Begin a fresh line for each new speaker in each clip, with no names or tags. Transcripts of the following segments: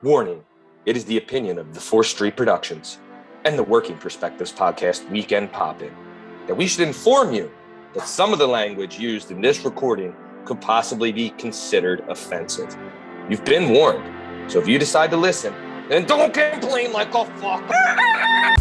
Warning, it is the opinion of the 4th Street Productions and the Working Perspectives podcast Weekend Pop-In that we should inform you that some of the language used in this recording could possibly be considered offensive. You've been warned, so if you decide to listen, then don't complain like a fucker.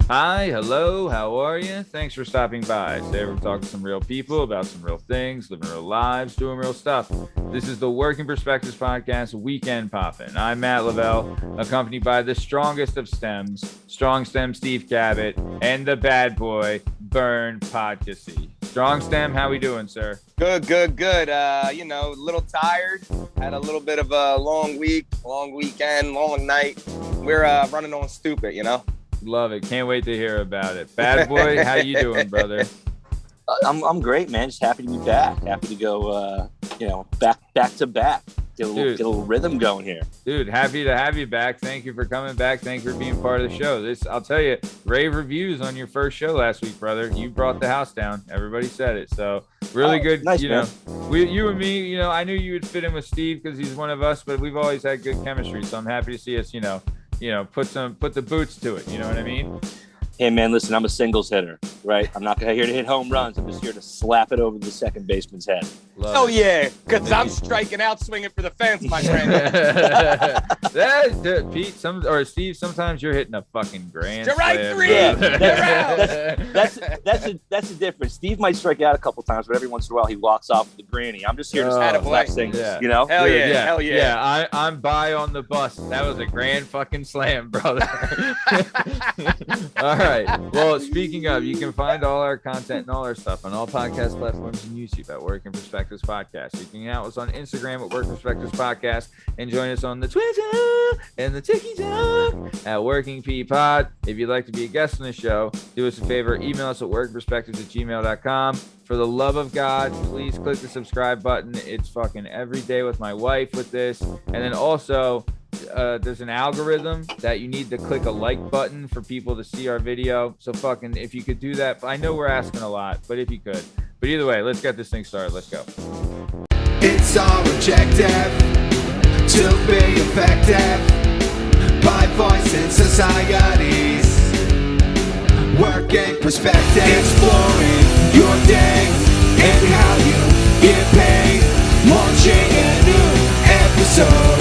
Hi, hello, how are you? Thanks for stopping by. Today we're talking to some real people about some real things, living real lives, doing real stuff. This is the Working Perspectives podcast, Weekend Poppin'. I'm Matt Lavelle, accompanied by the strongest of stems, Strong Stem Steve Cabot, and the bad boy, Burn Podcasty. Strong Stem, how we doing, sir?
Good. A little tired. Had a little bit of a long week, long weekend, long night. We're running on stupid,
Love it. Can't wait to hear about it. Bad boy, how you doing, brother?
I'm great, man. Just happy to be back. Happy to go, back to back. Get a little rhythm going here.
Dude, happy to have you back. Thank you for coming back. Thank you for being part of the show. I'll tell you, rave reviews on your first show last week, brother. You brought the house down. Everybody said it. So really good.
Nice,
you and me, I knew you would fit in with Steve because he's one of us, but we've always had good chemistry. So I'm happy to see us, put the boots to it. You know what I mean?
Hey, man, listen, I'm a singles hitter, right? I'm not here to hit home runs. I'm just here to slap it over the second baseman's head.
Yeah, because I'm striking out, swinging for the fence, my friend.
Pete, Steve, sometimes you're hitting a fucking grand
Strike
slam.
three.
That's the difference. Steve might strike out a couple times, but every once in a while he walks off with the granny. I'm just here to slap singles,
Yeah.
Hell yeah.
Yeah, I'm by on the bus. That was a grand fucking slam, brother. All right. Well, speaking of, you can find all our content and all our stuff on all podcast platforms and YouTube at Working Perspectives Podcast. You can hang out with us on Instagram at Working Perspectives Podcast and join us on the Twitter and the TikTok at Working P Pod. If you'd like to be a guest on the show, do us a favor, email us at workperspectives@gmail.com. For the love of God, please click the subscribe button. It's fucking every day with my wife with this. And then also, there's an algorithm that you need to click a like button for people to see our video. So fucking, if you could do that, I know we're asking a lot, but if you could. But either way, let's get this thing started. Let's go.
It's our objective to be effective by voicing societies. Working perspective, exploring your day and how you get paid. Launching a new episode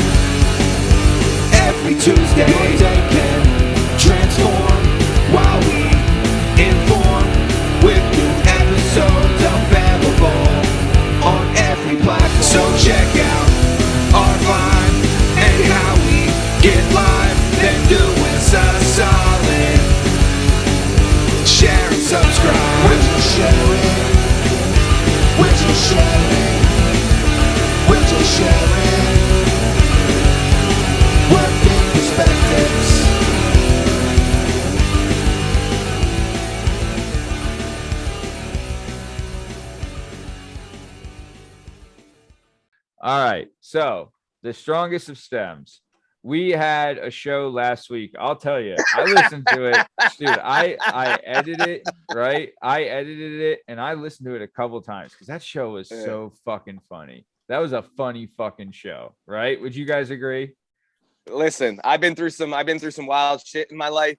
every Tuesday. Your day can transform while we inform with new episodes available on every platform. So check out our vibe and how we get live. Then do us a solid. Share and subscribe. Would you share it? Would you share it? Would you share it? Working Perspectives.
All right. So the strongest of stems. We had a show last week. I'll tell you, I listened to it, dude. I edited it, right? I edited it and I listened to it a couple times because that show was so fucking funny. That was a funny fucking show, right? Would you guys agree?
Listen, I've been through some wild shit in my life,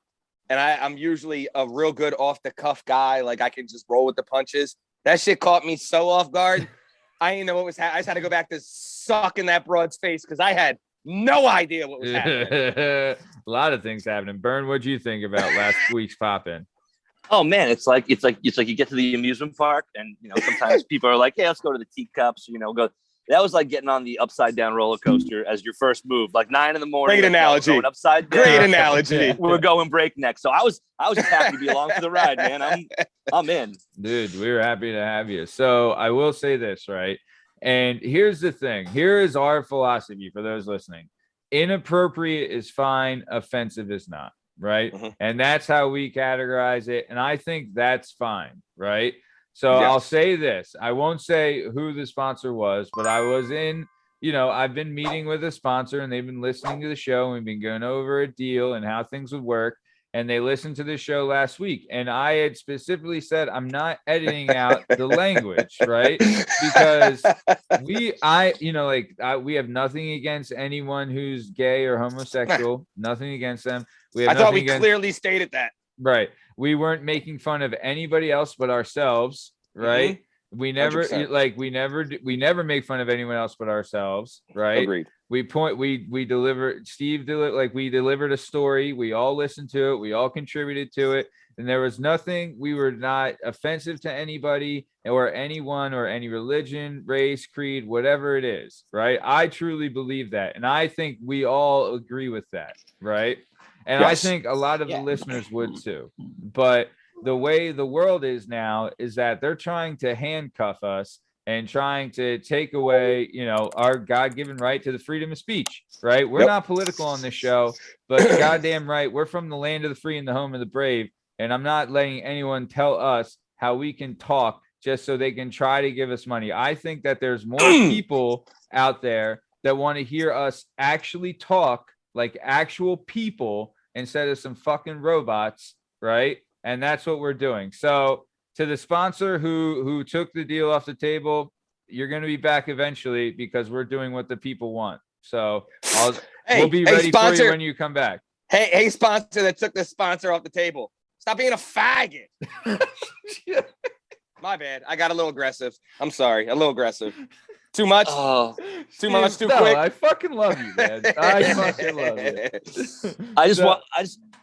and I'm usually a real good off the cuff guy. Like I can just roll with the punches. That shit caught me so off guard. I didn't know what was happening. I just had to go back to sucking that broad's face because I had no idea what was happening.
A lot of things happening. Burn, what'd you think about last week's pop-in?
Oh man, it's like you get to the amusement park and sometimes people are like, hey, let's go to the teacups, go. That was like getting on the upside down roller coaster as your first move, like 9 a.m.
Great analogy.
Going upside down.
Great analogy.
We're going breakneck. So I was just happy to be along for the ride, man. I'm in.
Dude, we were happy to have you. So I will say this, right? And here's the thing. Here is our philosophy for those listening. Inappropriate is fine. Offensive is not, right? Mm-hmm. And that's how we categorize it. And I think that's fine, right? So yes. I'll say this. I won't say who the sponsor was, but I was in, I've been meeting with a sponsor and they've been listening to the show and we've been going over a deal and how things would work. and they listened to the show last week. And I had specifically said, I'm not editing out the language, right? Because we have nothing against anyone who's gay or homosexual, nothing against them.
I thought we clearly stated that.
Right. We weren't making fun of anybody else but ourselves, right? We never
100%.
we never make fun of anyone else but ourselves, right?
Agreed.
We delivered we delivered a story. We all listened to it. We all contributed to it. And there was nothing, we were not offensive to anybody or anyone or any religion, race, creed, whatever it is, right? I truly believe that. And I think we all agree with that, right? And
Yes.
I think a lot of the listeners would too. But the way the world is now is that they're trying to handcuff us and trying to take away, our God-given right to the freedom of speech, right? We're not political on this show, but goddamn right, we're from the land of the free and the home of the brave. And I'm not letting anyone tell us how we can talk just so they can try to give us money. I think that there's more people out there that want to hear us actually talk like actual people instead of some fucking robots, right? And that's what we're doing. So to the sponsor who took the deal off the table, you're going to be back eventually because we're doing what the people want. So we'll be ready for you when you come back.
Hey, sponsor that took the sponsor off the table. Stop being a faggot. My bad. I got a little aggressive. I'm sorry. A little aggressive. Too much? Too much, too quick?
I fucking love you, man. I fucking love you.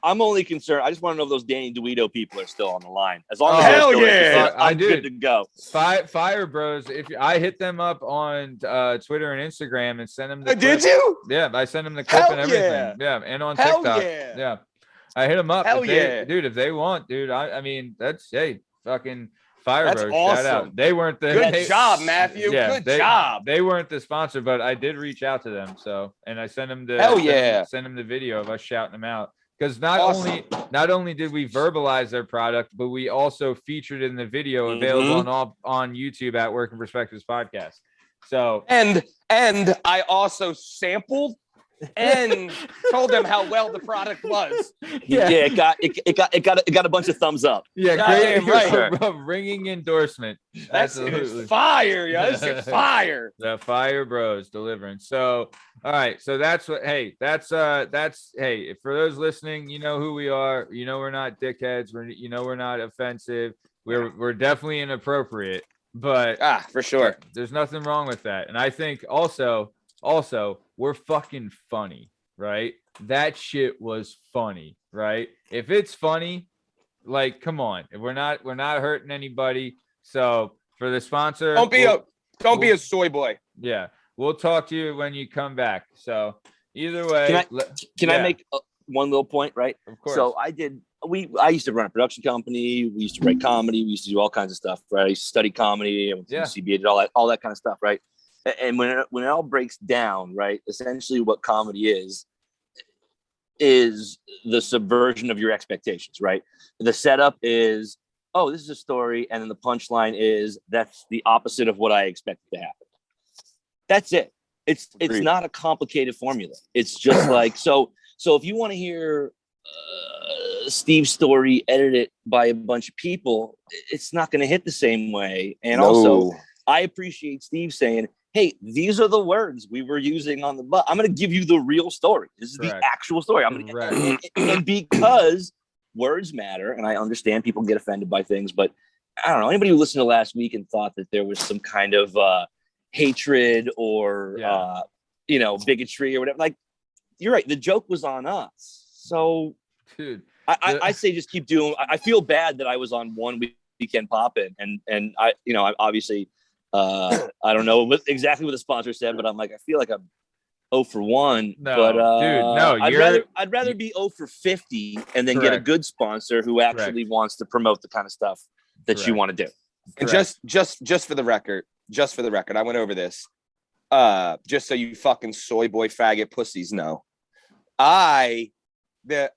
I'm only concerned. I just want to know if those Danny DeVito people are still on the line. As long as
hell
they're still
yeah.
interested, I'm good to go.
Fire Bros. If I hit them up on Twitter and Instagram and send them the clip.
Did you?
Yeah, I sent them the clip and everything. Yeah, and on
hell
TikTok.
Yeah.
Yeah. I hit them up.
Hell yeah.
Dude, if they want, dude, I mean, that's, hey, fucking Fire
That's
Bros.
awesome.
Shout out. They weren't the
Good job, Matthew.
Yeah,
Good job.
They weren't the sponsor, but I did reach out to them. So, and I sent them send them the video of us shouting them out. Because not only did we verbalize their product, but we also featured in the video available on YouTube at Working Perspectives Podcast. So
and I also sampled and told them how well the product was.
Yeah, it got a bunch of thumbs up.
Yeah,
goddamn
great, right. Ringing endorsement.
That's
Absolutely
fire, yo. This is fire.
The Fire Bros delivering. So, all right. So that's what. Hey, that's hey. For those listening, you know who we are. You know we're not dickheads. We're not offensive. We're definitely inappropriate. But
for sure,
there's nothing wrong with that. And I think also we're fucking funny, right? That shit was funny, right? If it's funny, like, come on. If we're not hurting anybody. So for the sponsor,
don't be a soy boy.
Yeah, we'll talk to you when you come back. So either way,
can I make one little point? Right.
Of course.
So I used to run a production company. We used to write comedy. We used to do all kinds of stuff. Right. I used to study comedy. I went to CBA, did all that kind of stuff. Right. And when it all breaks down, right, essentially what comedy is the subversion of your expectations, right? The setup is, oh, this is a story, and then the punchline is that's the opposite of what I expected to happen. That's it. It's not a complicated formula. It's just like so if you want to hear Steve's story edited by a bunch of people, it's not going to hit the same way. And also, I appreciate Steve saying, hey, these are the words we were using on the bus. I'm going to give you the real story. This is the actual story. And because words matter, and I understand people get offended by things, but I don't know, anybody who listened to last week and thought that there was some kind of hatred or, bigotry or whatever, like, you're right. The joke was on us. So,
dude,
I say just keep doing. I feel bad that I was on one weekend poppin', and I obviously. I don't know exactly what the sponsor said, but I'm like, I feel like I'm 0 for 1.
No,
but
dude, no,
I'd rather be 0 for 50 and then get a good sponsor who actually wants to promote the kind of stuff that you want to do.
And just for the record, I went over this. Just so you fucking soy boy faggot pussies know. The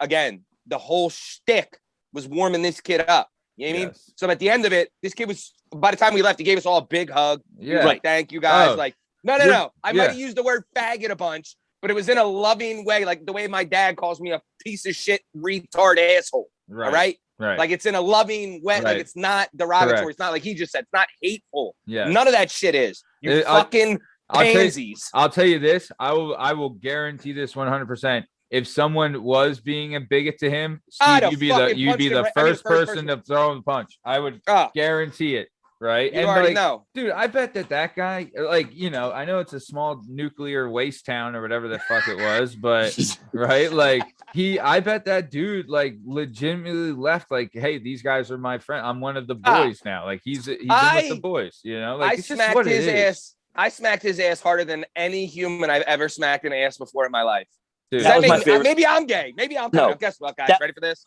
whole shtick was warming this kid up. You know what I mean? So at the end of it, this kid was, by the time we left, he gave us all a big hug.
Yeah.
Like, thank you guys. No. I might have used the word faggot a bunch, but it was in a loving way, like the way my dad calls me a piece of shit, retard asshole.
Right.
All right.
Right.
Like it's in a loving way.
Right.
Like it's not derogatory.
Correct.
It's not like he just said. It's not hateful.
Yeah.
None of that shit is. You fucking pansies.
I'll tell you this. I will guarantee this 100%. If someone was being a bigot to him, Steve, you'd be the first person to throw him the punch. I would guarantee it. Right.
You already know.
Dude, I bet that guy, like, you know, I know it's a small nuclear waste town or whatever the fuck it was, but right. Like I bet that dude like legitimately left like, hey, these guys are my friend. I'm one of the boys now. Like he's in with the boys, you know, like
I smacked his ass. I smacked his ass harder than any human I've ever smacked an ass before in my life.
Dude,
that was my favorite. Maybe I'm gay. Maybe I'm
no.
Guess what, guys? Ready for this?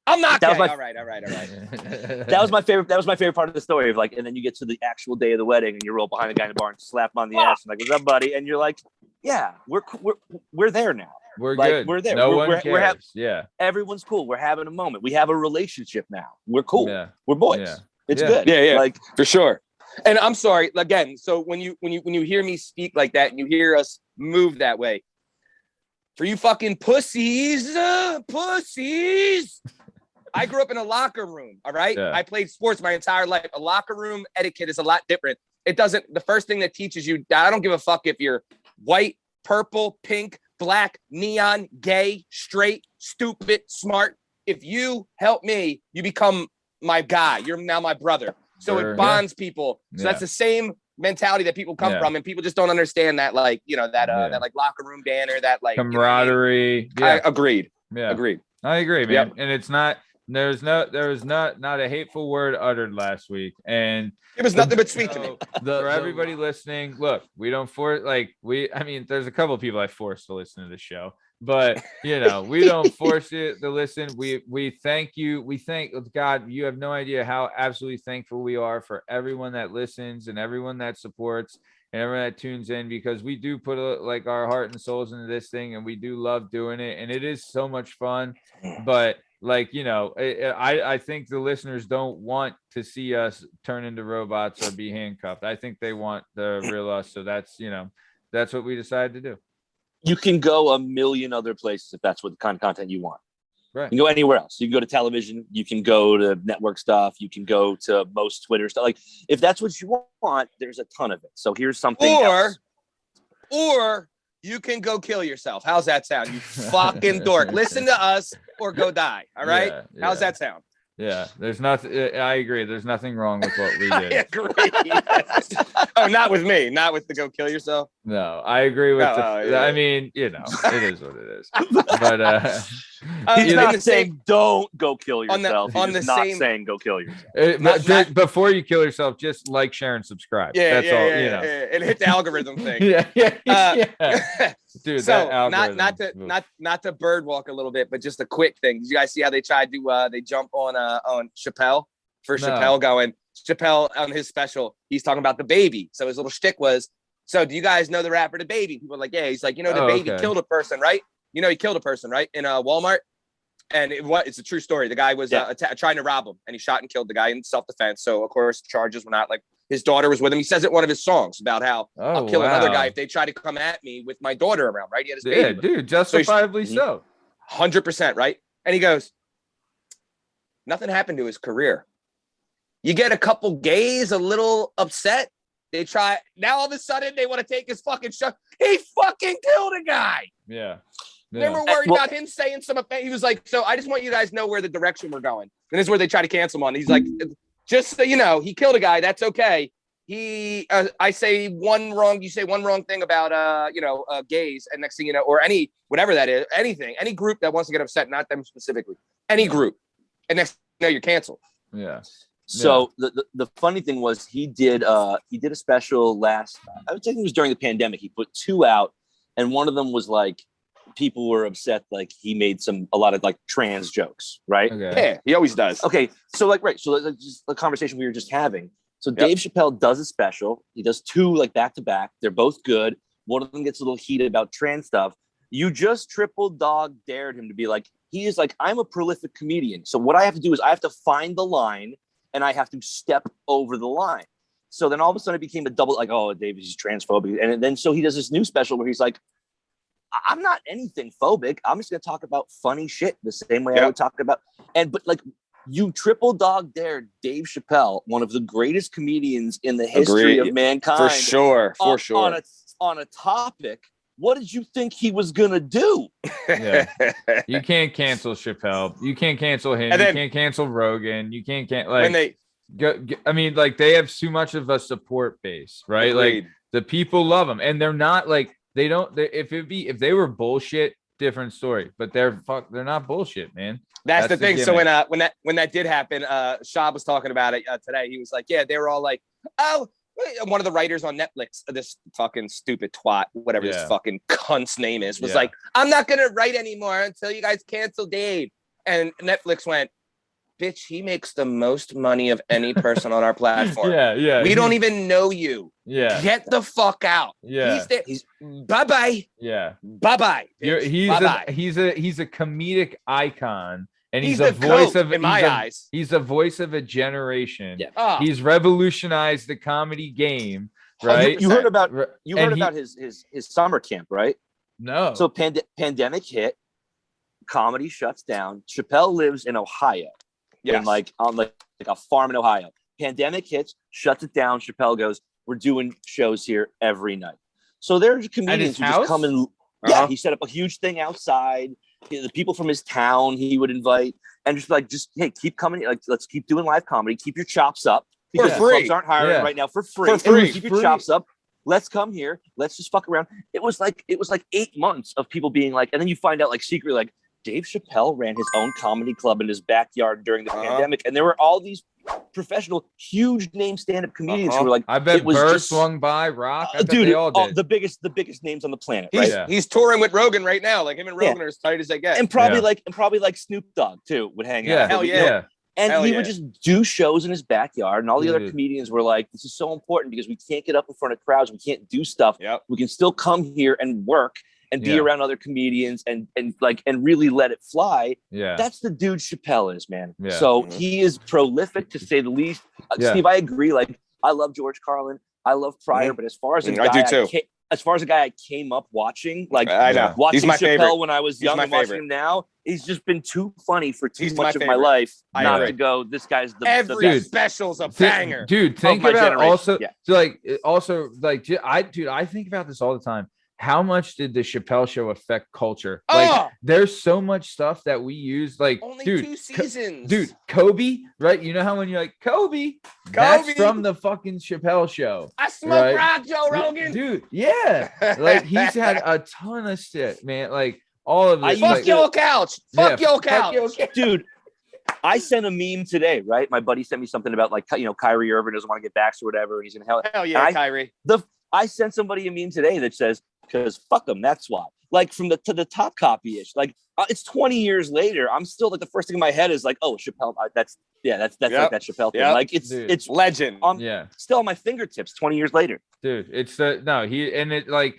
I'm not gay. All right.
That was my favorite. That was my favorite part of the story. Of like, and then you get to the actual day of the wedding, and you roll behind the guy in the bar and slap him on the ass, and like, "What's up, buddy?" And you're like, "Yeah, we're there now.
We're
like,
good.
We're there.
No
one
cares.
Everyone's cool. We're having a moment. We have a relationship now. We're cool.
Yeah.
We're boys.
Yeah.
It's good.
Yeah,
like
for sure." And I'm sorry again. So when you hear me speak like that, and you hear us move that way, for you fucking pussies. I grew up in a locker room, all right?
Yeah.
I played sports my entire life. A locker room etiquette is a lot different. The first thing that teaches you, I don't give a fuck if you're white, purple, pink, black, neon, gay, straight, stupid, smart. If you help me, you become my guy. You're now my brother. So it bonds people. So that's the same mentality that people come from, and people just don't understand that, like, you know, that like locker room banner, that like
camaraderie.
You know, I agreed.
Yeah.
Agreed.
I agree, man. Yep. And it's not. There was not a hateful word uttered last week, and
it was nothing but sweet to me.
For everybody listening, look, we don't force I mean, there's a couple of people I force to listen to the show, but you know, we don't force you to listen. We thank you. We thank God. You have no idea how absolutely thankful we are for everyone that listens and everyone that supports and everyone that tunes in, because we do put like our heart and souls into this thing, and we do love doing it, and it is so much fun. But like, you know, I think the listeners don't want to see us turn into robots or be handcuffed. I think they want the real us. So that's, you know, that's what we decided to do.
You can go a million other places if that's what the kind of content you want.
Right.
You can go anywhere else. You can go to television. You can go to network stuff. You can go to most Twitter stuff. Like, if that's what you want, there's a ton of it. So here's something else.
Or you can go kill yourself. How's that sound, you fucking dork? Listen to us or go die. All right.
Yeah.
How's that sound?
Yeah. There's nothing. I agree. There's nothing wrong with what we did.
I agree. Oh, not with me. Not with the go kill yourself.
No, I agree with. I mean, you know, it is what it is. But
he's not saying don't go kill yourself.
He's
not saying go kill yourself.
Before you kill yourself, just like, share, and subscribe. That's all. You know,
and hit the algorithm thing.
Yeah. Dude,
so
that
not to bird walk a little bit, but just a quick thing. Did you guys see how they tried to they jump on Chappelle for Chappelle going? Chappelle on his special, he's talking about the baby. So his little shtick was, so do you guys know the rapper The Baby? People are like, yeah. He's like, you know, the baby killed a person, right? You know, he killed a person, right? In Walmart. And it's a true story. The guy was trying to rob him, and he shot and killed the guy in self-defense. So of course, charges were not like, his daughter was with him. He says it in one of his songs about how I'll kill another guy if they try to come at me with my daughter around, right? He had his baby.
Yeah, dude, justifiably so.
100%, right? And he goes, nothing happened to his career. You get a couple gays a little upset. They try. Now all of a sudden they want to take his fucking show. He fucking killed a guy.
Yeah.
They were worried about him saying some. He was like, so I just want you guys to know where the direction we're going. And this is where they try to cancel him on. He's like, just so you know, he killed a guy. That's okay. I say one wrong. You say one wrong thing about, gays. And next thing you know, or whatever that is, anything, any group that wants to get upset, not them specifically, any group. And next thing you know, you're canceled.
Yeah.
So the funny thing was he did a special I would think it was during the pandemic. He put 2 out, and one of them was like, people were upset, like he made a lot of like trans jokes, right?
Okay.
Yeah, he always does.
Okay, so like so just the conversation we were just having. So Dave Chappelle does a special. He does 2 like back to back. They're both good. One of them gets a little heated about trans stuff. You just triple dog dared him to be like, he is like, I'm a prolific comedian. So what I have to do is I have to find the line, and I have to step over the line. So then all of a sudden it became a double, like, oh, Dave is transphobic. And then so he does this new special where he's like, I'm not anything phobic. I'm just gonna talk about funny shit the same way I would talk about. But like, you triple dog dared Dave Chappelle, one of the greatest comedians in the history of mankind,
for sure,
on a topic. What did you think he was gonna do?
Yeah. You can't cancel Chappelle. You can't cancel him. You can't cancel Rogan. You can't like
when they
I mean, like, they have too much of a support base, right?
Agreed.
Like, the people love them, and they're not like if they were bullshit, different story. But they're not bullshit, man.
That's the thing. So
gimmick.
when that did happen, Shab was talking about it today. He was like, yeah, they were all like, oh, one of the writers on Netflix, this fucking stupid twat, whatever this fucking cunt's name is, was like, I'm not gonna write anymore until you guys cancel Dave. And Netflix went, bitch, he makes the most money of any person on our platform. We don't even know you. Get the fuck out. He's there. He's bye-bye. Bye-bye.
He's a comedic icon. And he's a voice of,
in my eyes.
He's a voice of a generation. He's revolutionized the comedy game, right?
You heard about his summer camp, right?
No.
So pandemic hit, comedy shuts down. Chappelle lives in Ohio. And like on like a farm in Ohio. Pandemic hits, shuts it down. Chappelle goes, we're doing shows here every night. So there's comedians who just come and he set up a huge thing outside. The people from his town he would invite, and hey, keep coming. Like, let's keep doing live comedy. Keep your chops up, because
for free.
Clubs aren't hiring right now for free. Keep your chops up. Let's come here. Let's just fuck around. It was like 8 months of people being like, and then you find out like secretly, like, Dave Chappelle ran his own comedy club in his backyard during the pandemic, and there were all these professional, huge name stand-up comedians who were like,
I bet Burr swung by, Rock. I bet
dude,
they all did.
The biggest names on the planet.
He's touring with Rogan right now. Like, him and Rogan are as tight as they get.
And probably like Snoop Dogg too would hang out.
Hell yeah.
And he would just do shows in his backyard, and all the other comedians were like, this is so important because we can't get up in front of crowds. We can't do stuff. We can still come here and work and be around other comedians and really let it fly. That's the dude Chappelle is, man. So he is prolific, to say the least. Steve, I agree. Like, I love George Carlin. I love Pryor, but as far as a guy I came up watching, like,
I know,
watching
he's my
Chappelle
favorite.
when I was young and watching him now, he's just been too funny for too much of my
favorite.
life not
agree.
to go, this guy's the
Every
dude.
special's a banger.
Dude, think
my
about
generation.
I think about this all the time. How much did the Chappelle Show affect culture? Like, there's so much stuff that we use. Like,
only
dude,
2 seasons.
Dude, Kobe, right? You know how when you're like, Kobe, that's from the fucking Chappelle Show.
I smoke rock, Joe Rogan.
Dude, yeah. Like, he's had a ton of shit, man. Like, all of it.
Fuck your couch. Fuck your couch.
Dude, I sent a meme today, right? My buddy sent me something about, like, Kyrie Irving doesn't want to get back or whatever, and he's in hell.
Hell yeah, Kyrie.
I sent somebody a meme today that says, because fuck them, that's why. Like, from the Top Copy-ish. Like, it's 20 years later. I'm still, like, the first thing in my head is like, oh, Chappelle. That's like that Chappelle thing. Like, it's
legend.
Still on my fingertips 20 years later.
Dude, it's the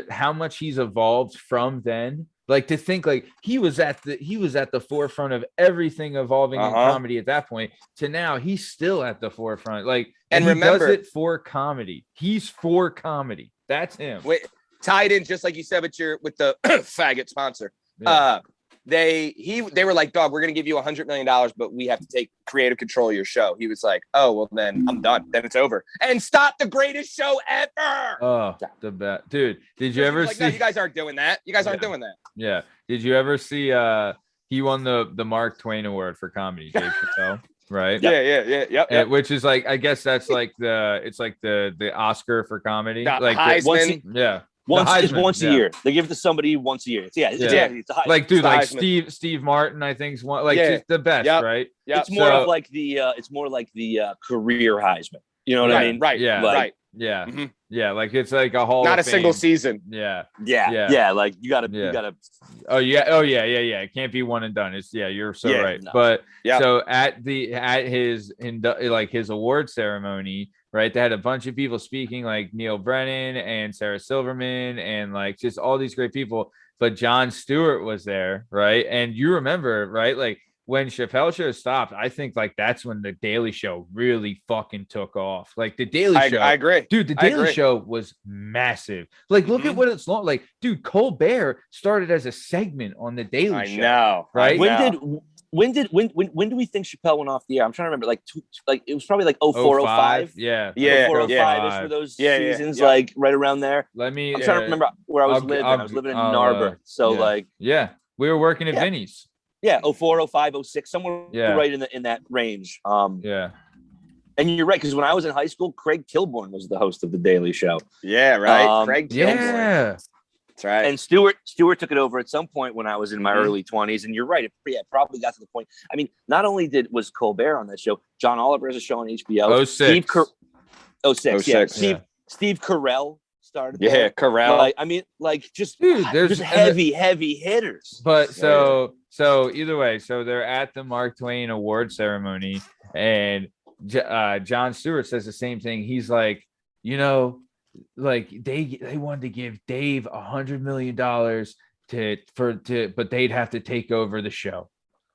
how much he's evolved from then. Like, to think, like, he was at the forefront of everything evolving in comedy at that point, to now he's still at the forefront. Like, and remember, he does it for comedy. He's for comedy. That's him.
Wait, tied in, just like you said with the faggot sponsor. They were like, dog, we're gonna give you $100 million, but we have to take creative control of your show. He was like, oh, well, then I'm done. Then it's over. And stop the greatest show ever.
Oh, the best. Dude, did you ever see?
No, you guys aren't doing that. You guys aren't doing that.
Yeah. Did you ever see he won the Mark Twain Award for comedy, Dave Chappelle? Right.
Yeah.
Which is like, I guess that's like the Oscar for comedy. Like
Heisman.
Once a year. They give it to somebody once a year. It's a Heisman.
Like, dude, like Steve Martin, I think, is one, like, just the best, right?
Yeah. It's more like the career Heisman. You know what I mean?
Right.
Yeah.
Right.
Yeah. Mm-hmm. Yeah. Like, it's like a Hall
not
of
a single
Fame.
Season.
Yeah. Like, you gotta.
Oh yeah. It can't be one and done. It's you're so right. No. But so at his award ceremony, right, they had a bunch of people speaking, like Neil Brennan and Sarah Silverman and like just all these great people. But Jon Stewart was there, right? And you remember, right? Like, when Chappelle Show stopped, I think like that's when the Daily Show really fucking took off. Like the Daily Show,
I agree,
dude. The Daily Show was massive. Like, look at what it's long. Like, dude, Colbert started as a segment on the Daily Show.
I know,
right?
When do we think Chappelle went off the air? I'm trying to remember. Like it was probably like 04, 05.
Yeah.
04, 05 for those seasons, like right around there.
Let me.
I'm trying to remember where I was living. I was living in Narberth, so
we were working at Vinny's.
Yeah, 04, 05, 06, somewhere right in that range. And you're right, because when I was in high school, Craig Kilborn was the host of the Daily Show.
Yeah, right. Craig Kilborn.
Yeah.
That's right.
And Stewart took it over at some point when I was in my early 20s. And you're right, it probably got to the point. I mean, not only was Colbert on that show, John Oliver has a show on HBO. 06. Steve Carell started there.
Yeah, Carell.
There's heavy hitters.
But so either way, so they're at the Mark Twain award ceremony, and Jon Stewart says the same thing. He's like, like they wanted to give Dave $100 million but they'd have to take over the show,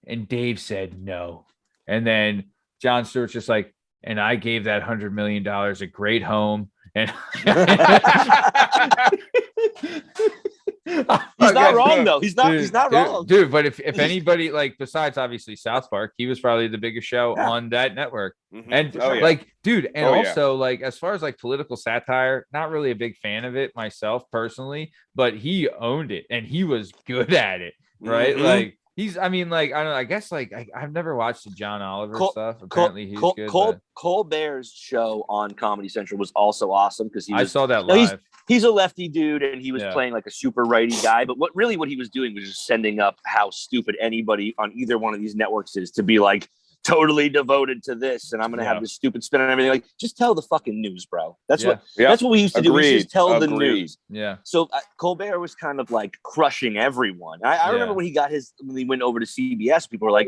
and Dave said no. And then Jon Stewart's just like, and I gave that $100 million a great home. And
he's not wrong though. He's not wrong,
dude. But if anybody, like, besides obviously South Park, he was probably the biggest show on that network. And also like as far as like political satire, not really a big fan of it myself personally, but he owned it and he was good at it, right? Like I don't know. I guess like I've never watched the John Oliver stuff. Apparently he's good.
Colbert's show on Comedy Central was also awesome because
I saw that live.
He's a lefty dude and he was playing like a super righty guy. But what he was doing was just sending up how stupid anybody on either one of these networks is to be like totally devoted to this, and I'm gonna have this stupid spin and everything. Like, just tell the fucking news, bro. That's what we used to do. We just tell the news.
Yeah.
So Colbert was kind of like crushing everyone. I remember when he went over to CBS, people were like,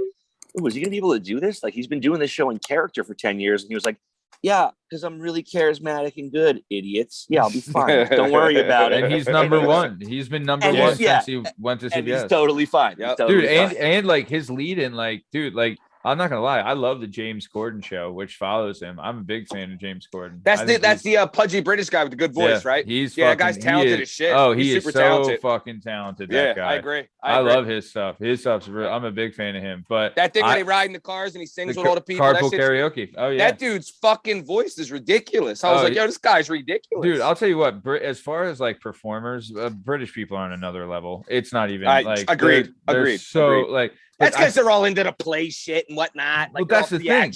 "Was he gonna be able to do this? Like, he's been doing this show in character for 10 years," and he was like, "Yeah, because I'm really charismatic and good, idiots. Yeah, I'll be fine. Don't worry about it."
And he's number one. He's been number one since he went to CBS.
And he's totally fine.
Yep.
Dude, and like his lead in, like, dude, like, I'm not gonna lie, I love the James Corden show, which follows him. I'm a big fan of James Corden.
That's the pudgy British guy with the good voice, right?
That
guy's talented as shit.
Oh, he's
super
so
talented.
fucking talented. That guy.
I agree.
I love his stuff. His stuff's real. I'm a big fan of him. But
that thing when they ride in the cars and he sings with all the people.
Carpool karaoke. Oh yeah.
That dude's fucking voice is ridiculous. I was like, yo, this guy's ridiculous.
Dude, I'll tell you what. As far as like performers, British people are on another level. It's not even like
agreed.
So like.
That's because they're all into the play shit and whatnot. Like,
that's the thing.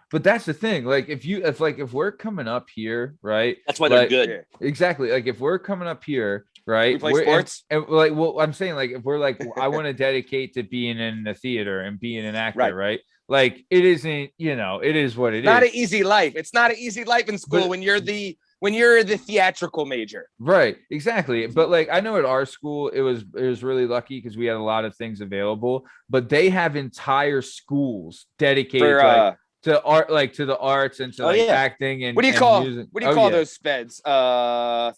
But that's the thing. Like, if we're coming up here, right?
That's why they're good.
Exactly. Like, if we're coming up here, right?
We play sports.
And like, well, I'm saying, like, if we're like, I want to dedicate to being in the theater and being an actor, right? Like, it isn't, it is what it is.
Not an easy life. It's not an easy life in school when you're the theatrical major.
Right, exactly. But like, I know at our school it was really lucky because we had a lot of things available, but they have entire schools dedicated to art, like to the arts and to acting and
what do you call
music.
Those speds?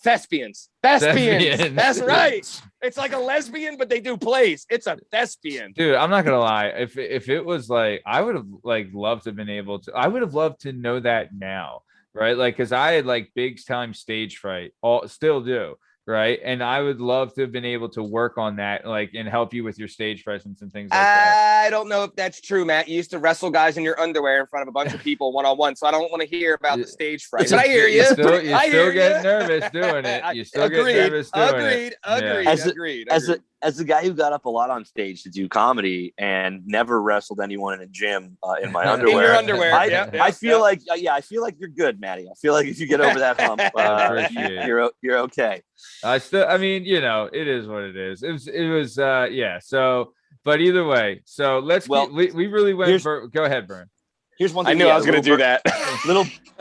Thespians. That's right. It's like a lesbian, but they do plays. It's a thespian.
Dude, I'm not gonna lie. If it was like, I would have like loved to have been able to. I would have loved to know that now. Right, like, because I had like big time stage fright, still do, right? And I would love to have been able to work on that, like, and help you with your stage presence and things like that.
I don't know if that's true, Matt. You used to wrestle guys in your underwear in front of a bunch of people one-on-one, so I don't want to hear about the stage fright. But I hear you.
You still get nervous doing it. You still get nervous doing it.
Agreed.
As the guy who got up a lot on stage to do comedy and never wrestled anyone in a gym in my underwear.
In your underwear.
I feel like you're good, Matty. I feel like if you get over that hump, you're okay.
It is what it is. It was So, but either way, so we really went. Go ahead, Bern.
Here's one thing.
I knew I was going to do that.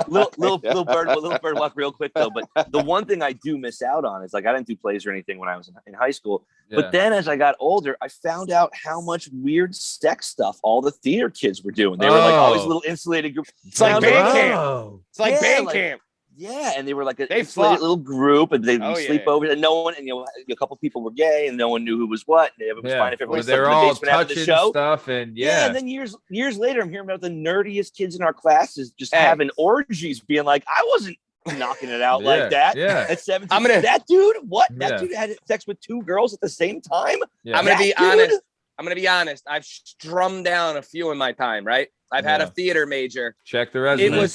little bird luck real quick though. But the one thing I do miss out on is, like, I didn't do plays or anything when I was in high school. Yeah. But then as I got older, I found out how much weird sex stuff all the theater kids were doing. They were like all these little insulated groups.
It's like band camp. It's like band camp.
Yeah, and they were like a
They
insulated
fucked.
little group, and they'd
Oh,
sleep
yeah.
over, and no one, and a couple people were gay, and no one knew who was what. And it was fine if everyone
Well,
slept
they
in
were
the
all
basement after the
touching
show.
stuff, and
And then years later, I'm hearing about the nerdiest kids in our classes just having orgies, being like, I wasn't knocking it out like that.
Yeah.
At 17,
I'm gonna-
that dude, what? That
Yeah.
dude had sex with 2 girls at the same time.
Yeah.
I'm gonna be
That dude?
honest. I'm gonna be honest. I've strummed down a few in my time, right? I've had a
Yeah.
theater major.
Check the resume.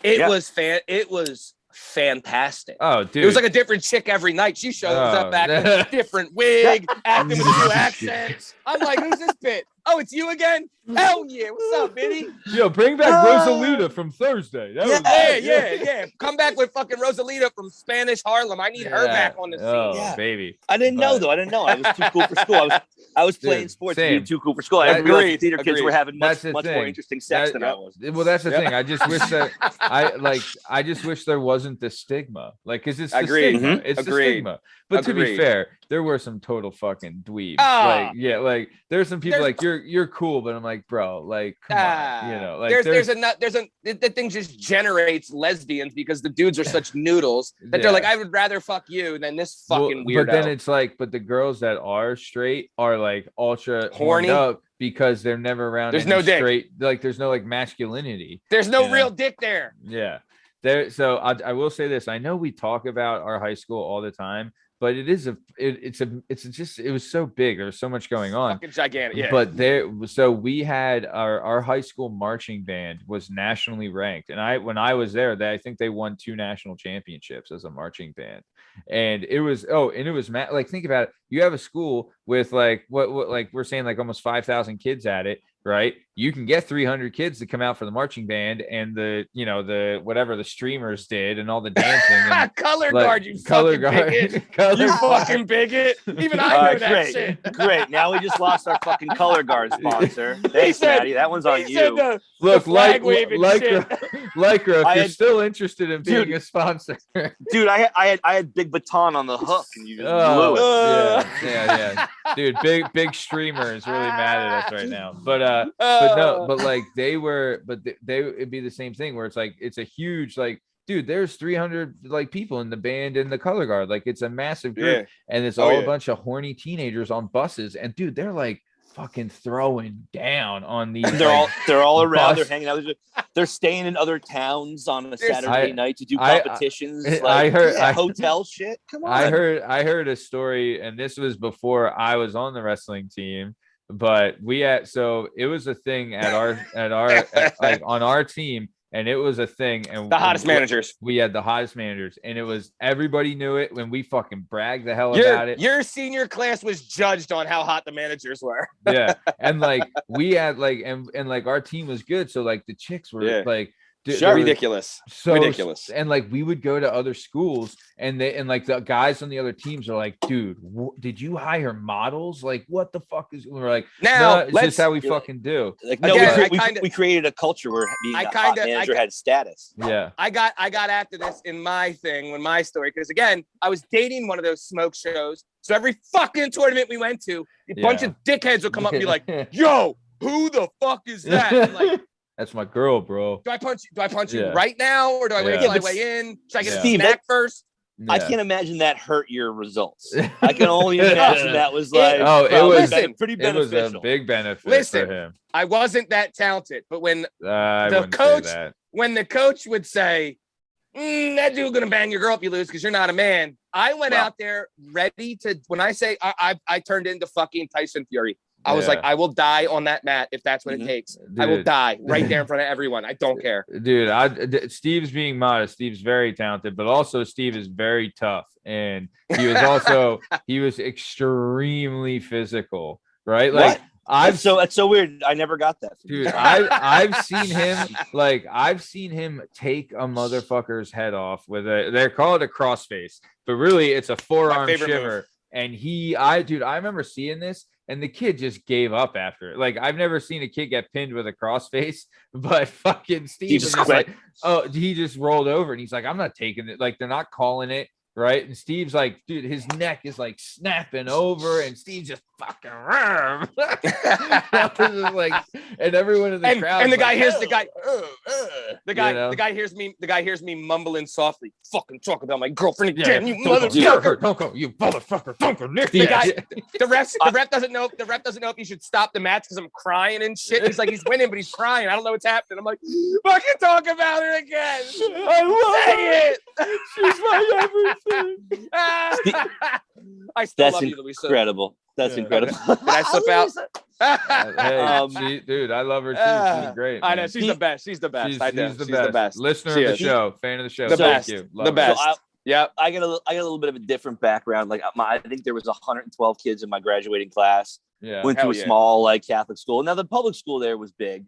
It was fantastic.
Oh, dude.
It was like a different chick every night. She shows up acting a different wig, acting with 2 accents. I'm like, who's this bit? Oh, it's you again? Hell yeah. What's up, Biddy?
Yo, bring back Rosalita from Thursday. That was
Yeah. Come back with fucking Rosalita from Spanish Harlem. I need her back on the scene.
Oh,
Yeah.
baby.
I didn't know though. I didn't know. I was too cool for school. I was playing
Dude,
sports.
same.
Being too cool for school. I
Agreed,
realized theater kids were having
That's
much
the
more
thing.
interesting sex
That-
than I was.
Well, that's the thing. I just wish that I just wish there wasn't the stigma. Like, cause it's the
Agreed.
stigma. It's the
Agreed.
stigma. But to be
Agreed.
fair, there were some total fucking dweebs.
Ah.
Like there's some people
There's-
like you're cool, but I'm like, bro, like come on, you know, like
the thing just generates lesbians because the dudes are such noodles that they're
Yeah.
like, I would rather fuck you than this fucking
Well,
weirdo.
But then it's like, but the girls that are straight are like ultra
Horny?
horned up because they're never around.
There's
any
no dick.
straight, like there's no like masculinity.
There's no
Yeah.
real dick there.
Yeah. There. So I will say this. I know we talk about our high school all the time, but it was so big. There was so much going on.
Fucking gigantic. Yeah.
But we had our high school marching band was nationally ranked, and when I was there, I think they won 2 national championships as a marching band, and it was like, think about it. You have a school with like what like we're saying, like almost 5,000 kids at it, right? You can get 300 kids to come out for the marching band and the whatever the streamers did and all the dancing. And,
color
like,
guard, you
color
fucking
guard,
bigot.
color
You
guard.
fucking bigot. Even
All
I know
right,
that
great,
shit.
great. Now we just lost our fucking color guard sponsor. Thanks,
said-
Matty. That one's on
He said
you.
the
Look,
flag
like
waving
Lycra, Lycra, if
I
you're
had-
still interested in being
Dude.
a sponsor.
Dude, I had Big Baton on the hook, and you just blew it.
yeah. Dude, big streamer is really mad at us right now. But like it'd be the same thing where it's like it's a huge like, dude, there's 300 like people in the band and the color guard, like it's a massive group,
Yeah.
and it's
Oh,
all
yeah.
a bunch of horny teenagers on buses, and dude, they're like fucking throwing down on these.
They're all around.
bus-
They're hanging out. They're staying in other towns on a
There's-
Saturday night to do
I-
competitions.
I heard- I-
hotel shit. Come on.
I heard a story, and this was before I was on the wrestling team, but so it was a thing at our like on our team, and it was a thing, and
The hottest managers.
we had the hottest managers, and it was everybody knew it when we fucking bragged the hell about it.
Your senior class was judged on how hot the managers were.
Yeah, and like we had like and like our team was good, so like the chicks were
Yeah.
like
Ridiculous.
so
Ridiculous.
And like we would go to other schools, and like the guys on the other teams are like, dude, did you hire models? Like, what the fuck is? We're like,
Now,
no, it's
let's
just how we fucking do.
Like, no,
Again,
we created a culture where being
I
a hot
kinda-
manager had status.
Yeah,
I got after this in my story, because again, I was dating one of those smoke shows. So every fucking tournament we went to, a bunch
Yeah.
of dickheads would come up and be like, yo, who the fuck is that? I'm like,
that's my girl, bro.
do I punch you
Yeah.
right now, or do I wait
Yeah.
till I
Yeah, but
weigh in? Should I get
Steve,
a snack first?
I
Yeah.
can't imagine that hurt your results. I can only imagine that was like
Oh, it
probably
was-
pretty
It was
beneficial.
a big benefit
Listen,
for him.
I wasn't that talented, but when
I
the
wouldn't say
coach-
that.
the coach would say, that dude gonna bang your girl if you lose because you're not a man, I went
Wow.
out there ready to. When I say I turned into fucking Tyson Fury. I was
Yeah.
like, I will die on that mat if that's what
Mhm.
it takes. I will
Dude.
die right there in front of everyone. I don't care.
Dude, Steve's being modest. Steve's very talented, but also Steve is very tough, and he was extremely physical, right? Like
What? That's so weird. I never got that.
dude, I've seen him take a motherfucker's head off with they call it a crossface, but really it's a forearm
favorite
shimmer.
move.
And I remember seeing this, and the kid just gave up after it. Like, I've never seen a kid get pinned with a crossface, but fucking Steve
He
was
just
just
quit.
like, oh, he just rolled over, and he's like, I'm not taking it. Like, they're not calling it. right? And Steve's like, dude, his neck is like snapping over, and Steve's just fucking like, and everyone in the crowd,
and the guy
like,
hears the guy,
you know?
the guy hears me mumbling softly, fucking talk about my girlfriend
Yeah,
again, you
don't go,
motherfucker.
don't go, you motherfucker, don't go near
The guy, the ref doesn't know if he should stop the match because I'm crying and shit. He's like, he's winning, but he's crying. I don't know what's happening. I'm like, fucking talk about her again. I love it.
She's my everything.
I still
That's
love you, Luisa.
incredible. That's incredible.
Did I slip out?
Hey, dude, I love her too. She's great.
I know
man.
she's the best. She's the best.
She's,
I know.
she's the best. Listener
She
of the
is.
show, fan of the show.
The
Thank
best.
you.
The best.
So
Yep.
I got a little bit of a different background. Like I think there was 112 kids in my graduating class.
Yeah.
Went to
Hell
a
yeah.
small like Catholic school. Now the public school there was big.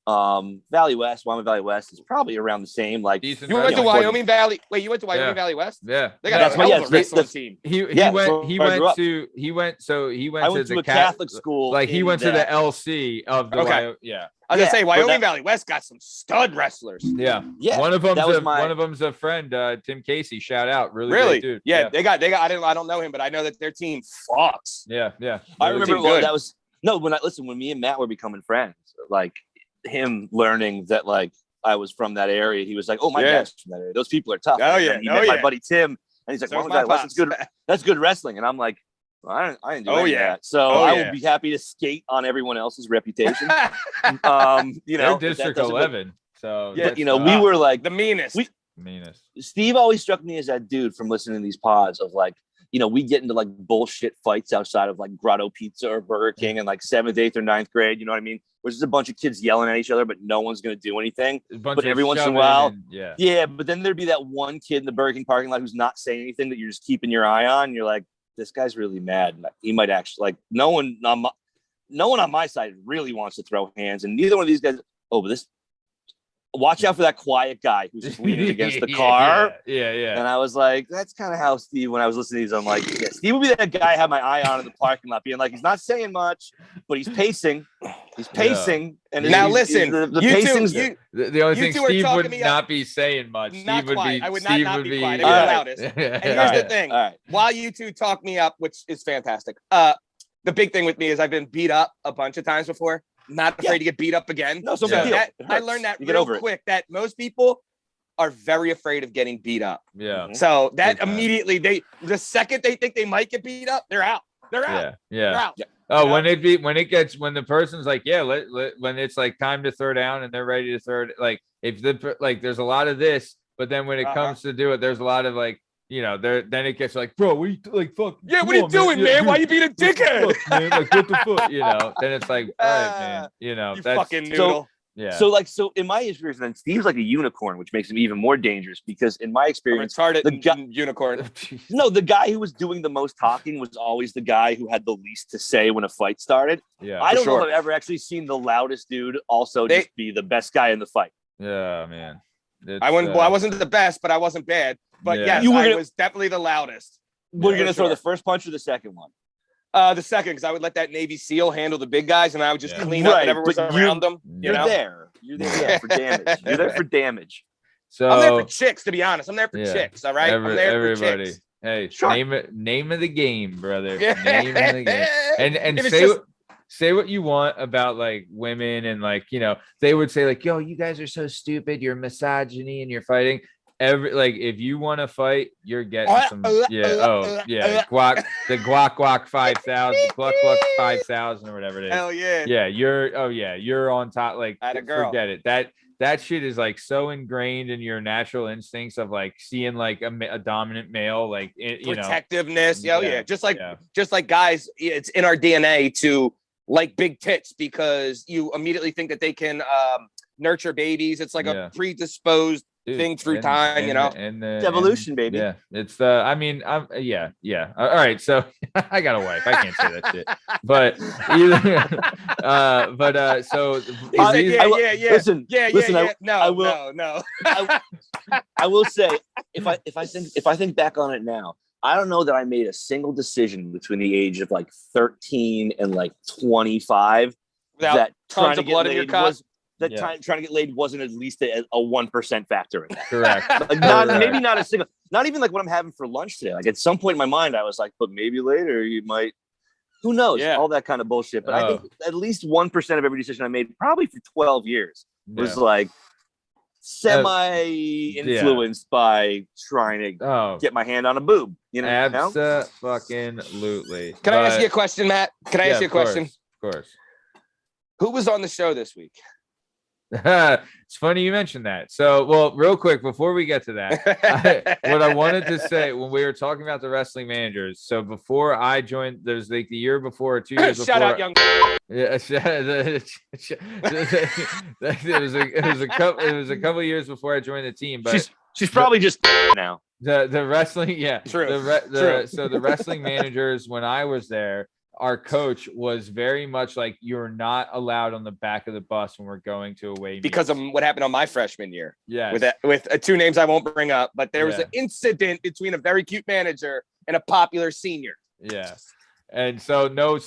Valley West, Wyoming Valley West is probably around the same. Like
Decent
You went to
wrestling.
Wyoming Valley. Wait, you went to Wyoming
Yeah.
Valley West?
Yeah.
They got
That's
a
why-
hell
yeah,
of a wrestling team.
He
Yeah,
went
so
he
where I
went
grew up.
to he went
I
to
went
the
to a Catholic school.
like he
in
went to the
that-
LC of the
Okay.
yeah.
I was gonna say
but
Wyoming
that-
Valley West got some stud wrestlers.
Yeah.
Yeah,
One of them's
that was my-
one of them's a friend, Tim Casey. Shout out. Really
Really?
great dude.
Yeah, they got. I don't know him, but I know that their team fucks.
Yeah. Yeah.
I
Really
remember
good.
good.
that was when me and Matt were becoming friends, like him learning that like I was from that area. He was like, "Oh, my
Yeah.
dad's from that area. Those people are tough."
Oh,
And
yeah.
then he
Oh,
met my
yeah.
buddy Tim, and he's like,
So
"Well,
is
my
my
West,
pops.
that's good wrestling." And I'm like, well, I didn't do
Oh,
any of
yeah.
that. So
Oh,
I
yeah.
would be happy to skate on everyone else's reputation. You know,
They're
but that
District
doesn't-
11. So
Yeah,
that's,
you know, we were like
the meanest.
meanest.
Steve always struck me as that dude from listening to these pods of like, you know, we get into like bullshit fights outside of like Grotto Pizza or Burger King in like 7th, 8th, or 9th grade. You know what I mean? Where it's just a bunch of kids yelling at each other, but no one's going to do anything. But every once in a while, yeah, but then there'd be that one kid in the Burger King parking lot who's not saying anything that you're just keeping your eye on. And you're like, this guy's really mad. He might actually like no one on my side really wants to throw hands, and neither one of these guys. Oh, but this. Watch out for that quiet guy who's just leaning against the car.
Yeah.
And I was like, that's kind of how Steve, when I was listening to these, I'm like, yeah, Steve would be that guy I had my eye on in the parking lot, being like, he's not saying much, but he's pacing. He's pacing. And
Now
he's-
listen,
the
you
pacing's
two, you,
The only
You
thing
two are
Steve
talking
would
me
not
up.
be saying much.
Not
Steve would
quiet.
be.
I would not
Steve
not
would
be
be.
quiet. I'd
be the
loudest. And here's the thing.
All right.
While you two talk me up, which is fantastic, the big thing with me is I've been beat up a bunch of times before. Not afraid to get beat up again.
No, so
big deal.
that,
It
I
hurts.
learned that
You get
real
over it.
quick that most people are very afraid of getting beat up.
Yeah.
So that
Big time.
immediately the second they think they might get beat up, they're out. They're out.
Yeah.
They're out.
Oh,
Yeah.
when the person's like, yeah, when it's like time to throw down and they're ready to throw it, like if there's a lot of this, but then when it comes to do it, there's a lot of like, you know, then it gets like, bro, what are you like, fuck?
Yeah,
come
what are you
on,
doing, man?
Yeah,
Why
dude,
you being a
what the
dickhead?
fuck, man? Like what the fuck, you know? Then it's like, all right, man, you know,
You
that's
fucking noodle.
yeah.
So in my experience, then Steve's like a unicorn, which makes him even more dangerous because in my
I'm
experience,
retarded
the guy-
unicorn.
no, the guy who was doing the most talking was always the guy who had the least to say when a fight started.
yeah,
I don't know
sure.
if I've ever actually seen the loudest dude also
They-
just be the best guy in the fight.
yeah, man.
I wasn't the best, but I wasn't bad. But
Yeah.
yes,
You were
I
gonna-
was definitely the loudest.
We're
Yeah,
gonna
for
throw
sure.
the first punch or the second one.
The second, because I would let that Navy SEAL handle the big guys, and I would just
Yeah.
clean up
Right,
whatever was
but
around them.
You're
You know,
You're there for damage. You're there for damage.
So
I'm there for chicks. To be honest, I'm there for
Yeah.
chicks. All right, I'm there
everybody.
for chicks.
Hey,
Sure.
name of the game, brother. Name of the game. And
If it's
say
just-
say what you want about like women and like, you know, they would say like, yo, you guys are so stupid, you're misogyny and you're fighting. If you want to fight, you're getting some guac 5,000 guac 5,000 or whatever it is.
Hell yeah.
You're on top. Like,
Atta girl.
forget it. That shit is like so ingrained in your natural instincts of like seeing like a dominant male, like you know.
Protectiveness. Oh yeah. Just
Yeah.
like guys, it's in our DNA to like big tits because you immediately think that they can nurture babies. It's like
Yeah.
a predisposed
Dude,
thing through time, you know.
and
It's evolution, baby.
Yeah, it's the. I mean, I'm. Yeah. All right, so I got a wife. I can't say that shit. But so
He said,
these-
yeah.
Listen,
Yeah. No,
I will-
no.
I will say, if I think back on it now, I don't know that I made a single decision between the age of like 13 and like 25
Without
that
tons
trying to
of
get
blood in your
laid
cock?
that time trying to get laid wasn't at least a 1% factor in that.
Correct.
Like maybe not a single, not even like what I'm having for lunch today. Like at some point in my mind, I was like, but maybe later you might, who knows?
Yeah.
All that kind of bullshit. But I think at least 1% of every decision I made, probably for 12 years, was like semi-influenced by trying to get my hand on a boob. You know?
Abso-fucking-lutely.
Can I ask you a question, Matt? Can I ask you a question?
Of course.
Who was on the show this week?
It's funny you mentioned that. So, well, real quick before we get to that, what I wanted to say when we were talking about the wrestling managers. So before I joined, there's like the year before, 2 years before.
Shout out, young.
Yeah, it was a couple of years before I joined the team, but
she's probably just now.
The wrestling, yeah,
true.
True. So the wrestling managers, when I was there, our coach was very much like, you're not allowed on the back of the bus when we're going to away
because of what happened on my freshman year.
Yeah,
with two names I won't bring up, but there was an incident between a very cute manager and a popular senior.
Yeah. And so no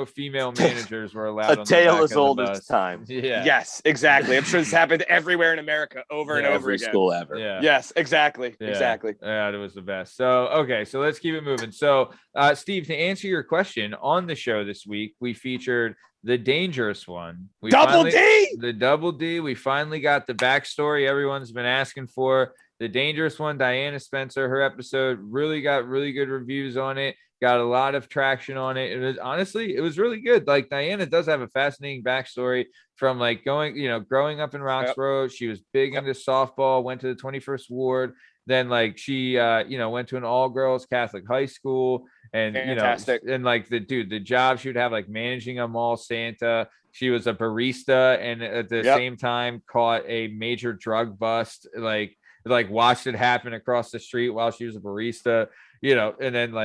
female managers were allowed.
A tale as old as time.
Yeah.
Yes, exactly. I'm sure this happened everywhere in America over and over
every
again.
school ever.
Yeah.
Yes, exactly.
Yeah.
Exactly.
Yeah, it was the best. So okay, so let's keep it moving. So Steve, to answer your question, on the show this week, we featured the dangerous one.
The
Double D. We finally got the backstory everyone's been asking for. The dangerous one, Diana Spencer, her episode really got really good reviews on it. Got a lot of traction on it. It was really good. Like, Diana does have a fascinating backstory from like growing up in Roxborough. She was big into softball, went to the 21st Ward. Then like she, went to an all girls Catholic high school, and,
fantastic.
And like the job she would have, like managing a mall Santa. She was a barista, and at the same time caught a major drug bust, like watched it happen across the street while she was a barista. And then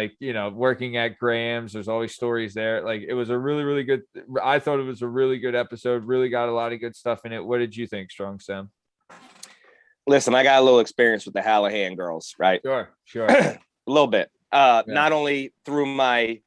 working at Graham's, there's always stories there. Like, it was a really, really good, I thought it was a really good episode, really got a lot of good stuff in it. What did you think, Strong Sam?
Listen, I got a little experience with the Hallahan girls, right?
Sure.
A little bit. Not only through my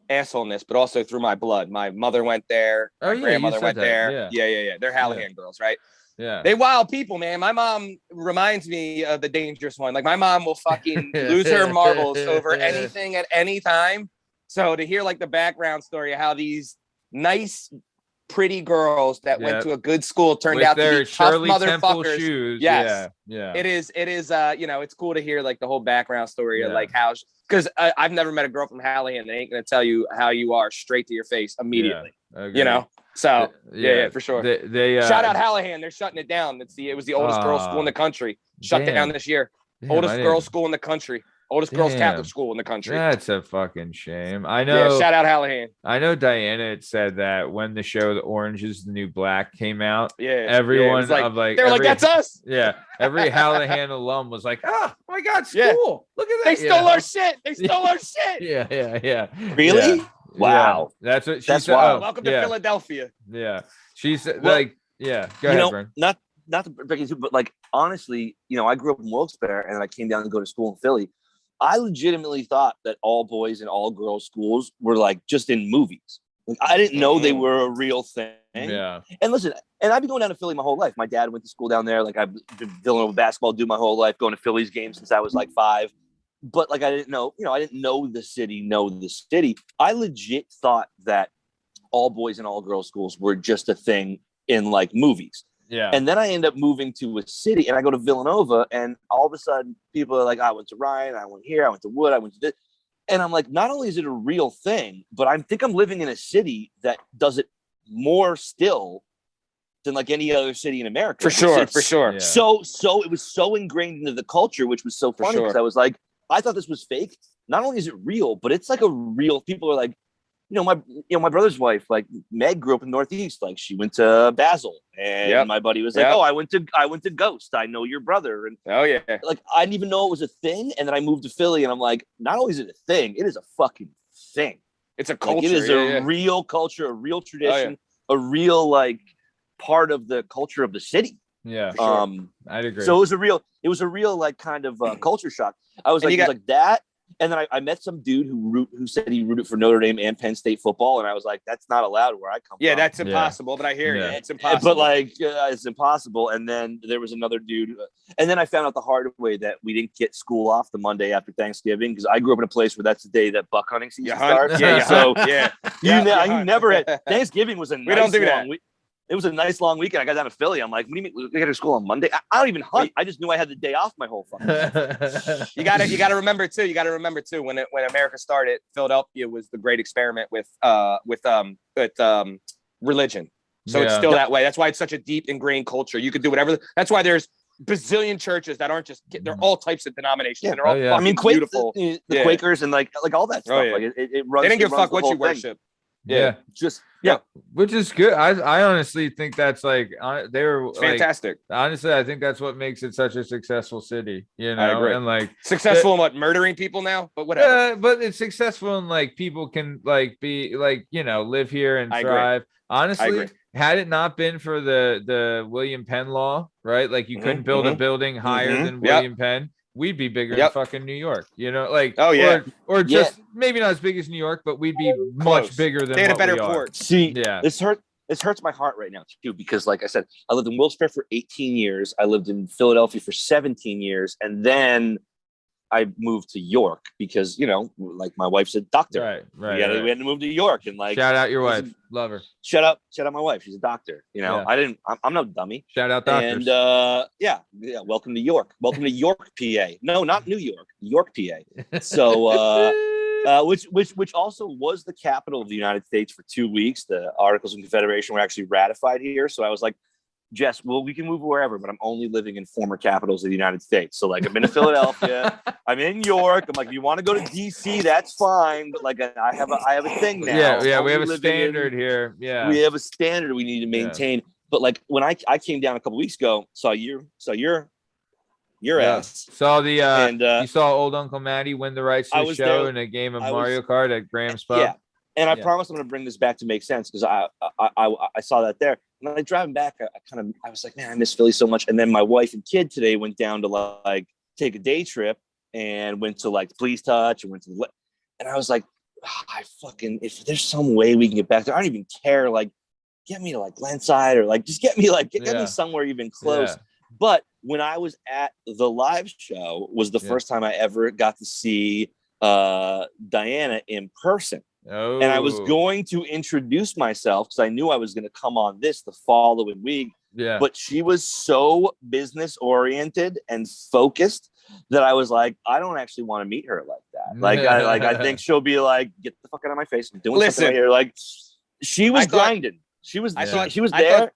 assholeness, but also through my blood. My mother went there. My grandmother went there. Yeah. They're Hallahan girls, right?
Yeah,
they wild people, man. My mom reminds me of the dangerous one. Like, my mom will fucking lose her marbles over anything at any time. So to hear like the background story of how these nice, pretty girls that went to a good school turned
with
out to be tough
Shirley
motherfuckers.
Shoes.
Yes.
Yeah.
It is. It's cool to hear like the whole background story of like how, because I've never met a girl from Hallahan that ain't gonna tell you how you are straight to your face immediately. So yeah, for sure.
They
shout out Hallahan. They're shutting it down. It was the oldest girls' school in the country. Shut down this year. Oldest girls' school in the country. Oldest girls' Catholic school in the country.
That's a fucking shame. I know.
Yeah, shout out Hallahan.
I know Diana had said that when the show The Orange Is the New Black came out,
everyone that's us.
Yeah, every Hallahan alum was like, "Oh my God, school! Look at that!
They stole our shit. They stole our shit."
Yeah.
Really?
Yeah.
Wow.
Yeah. That's what she
That's
said.
wild.
Welcome to Philadelphia.
Yeah. She said, Go ahead, Brent.
Not to break into, but like, honestly, I grew up in Wilkes-Barre, and then I came down to go to school in Philly. I legitimately thought that all boys and all girls schools were like just in movies. Like, I didn't know they were a real thing.
Yeah.
And listen, I've been going down to Philly my whole life. My dad went to school down there. Like, I've been Villanova basketball my whole life, going to Phillies games since I was like 5. But like, I didn't know the city. I legit thought that all boys and all girls schools were just a thing in like movies.
Yeah.
And then I end up moving to a city, and I go to Villanova, and all of a sudden people are like, I went to Ryan, I went here, I went to Wood, I went to this. And I'm like, not only is it a real thing, but I think I'm living in a city that does it more still than like any other city in America.
For sure.
Yeah.
So it was so ingrained into the culture, which was so funny, because I was like, I thought this was fake. Not only is it real, but it's like a real. People are like, my brother's wife, like Meg, grew up in the Northeast. Like, she went to Basel, and my buddy was like, "Oh, I went to Ghost. I know your brother." And like, I didn't even know it was a thing. And then I moved to Philly, and I'm like, not only is it a thing, it is a fucking thing.
It's a culture.
Like, it is a real culture, a real tradition, a real like part of the culture of the city.
Yeah,
sure.
I'd agree.
So it was a real like kind of culture shock. I was like, it was like that, And then I met some dude who said he rooted for Notre Dame and Penn State football, and I was like, that's not allowed where I come from.
Yeah, that's impossible. But I hear you, it's impossible.
But like, it's impossible. And then there was another dude, and then I found out the hard way that we didn't get school off the Monday after Thanksgiving because I grew up in a place where that's the day that buck hunting season starts.
Yeah,
so
you
never had Thanksgiving was a nice
we don't do that.
It was a nice long weekend. I got down to Philly. I'm like, what do you mean we got to school on Monday? I don't even hunt. I just knew I had the day off my whole fucking life.
You gotta remember too, when America started, Philadelphia was the great experiment with religion. So it's still that way. That's why it's such a deep ingrained culture. You could do whatever. That's why there's bazillion churches that aren't just, they're all types of denominations. And they're all fucking beautiful.
The Quakers and like all that stuff. Like it runs.
They didn't give a fuck what you
thing.
worship.
Yeah. Which is good. I honestly think that's like they were
fantastic.
Honestly, I think that's what makes it such a successful city. You know,
I agree.
And like
successful in what, murdering people now, but whatever.
But it's successful in like people can like be like, you know, live here and thrive.
Agree.
Honestly, had it not been for the William Penn law, right? Like you couldn't build a building higher than William Penn. We'd be bigger than fucking New York, you know, like, or just maybe not as big as New York, but we'd be much bigger than
they had
what
a better
we are.
port.
See, this hurts my heart right now too, because like I said, I lived in Wilkes-Barre for 18 years. I lived in Philadelphia for 17 years. And then I moved to York because, you know, like my wife's a doctor.
Right.
We had to move to York and like,
shout out your wife. Love her.
Shout out my wife. She's a doctor. You know, I'm no dummy.
Shout out doctors.
And welcome to York. Welcome to York, PA. No, not New York, York, PA. So, which also was the capital of the United States for 2 weeks. The Articles of Confederation were actually ratified here. So I was like, Jess, well, we can move wherever, but I'm only living in former capitals of the United States. So like, I've been to Philadelphia, I'm in York. I'm like, if you want to go to DC, that's fine. But like, I have a thing now.
Yeah. We have a standard here. Yeah.
We have a standard we need to maintain. Yeah. But like when I came down a couple weeks ago, saw your ass.
Saw the you saw old Uncle Matty win the rights to the show in a game of Mario Kart at Graham's Pub.
Yeah. And I promise I'm going to bring this back to make sense because I saw that there. And then driving back, I was like, man, I miss Philly so much. And then my wife and kid today went down to like take a day trip and went to like Please Touch and went to the, and I was like, if there's some way we can get back there, I don't even care. Like, get me to like Glenside or like, just get me somewhere even close. Yeah. But when I was at the live show was the first time I ever got to see Diana in person.
Oh.
And I was going to introduce myself because I knew I was going to come on this the following week.
Yeah.
But she was so business oriented and focused that I was like, I don't actually want to meet her like that. Like, I think she'll be like, get the fuck out of my face. I'm doing something right here. Like, she was grinding. She was there.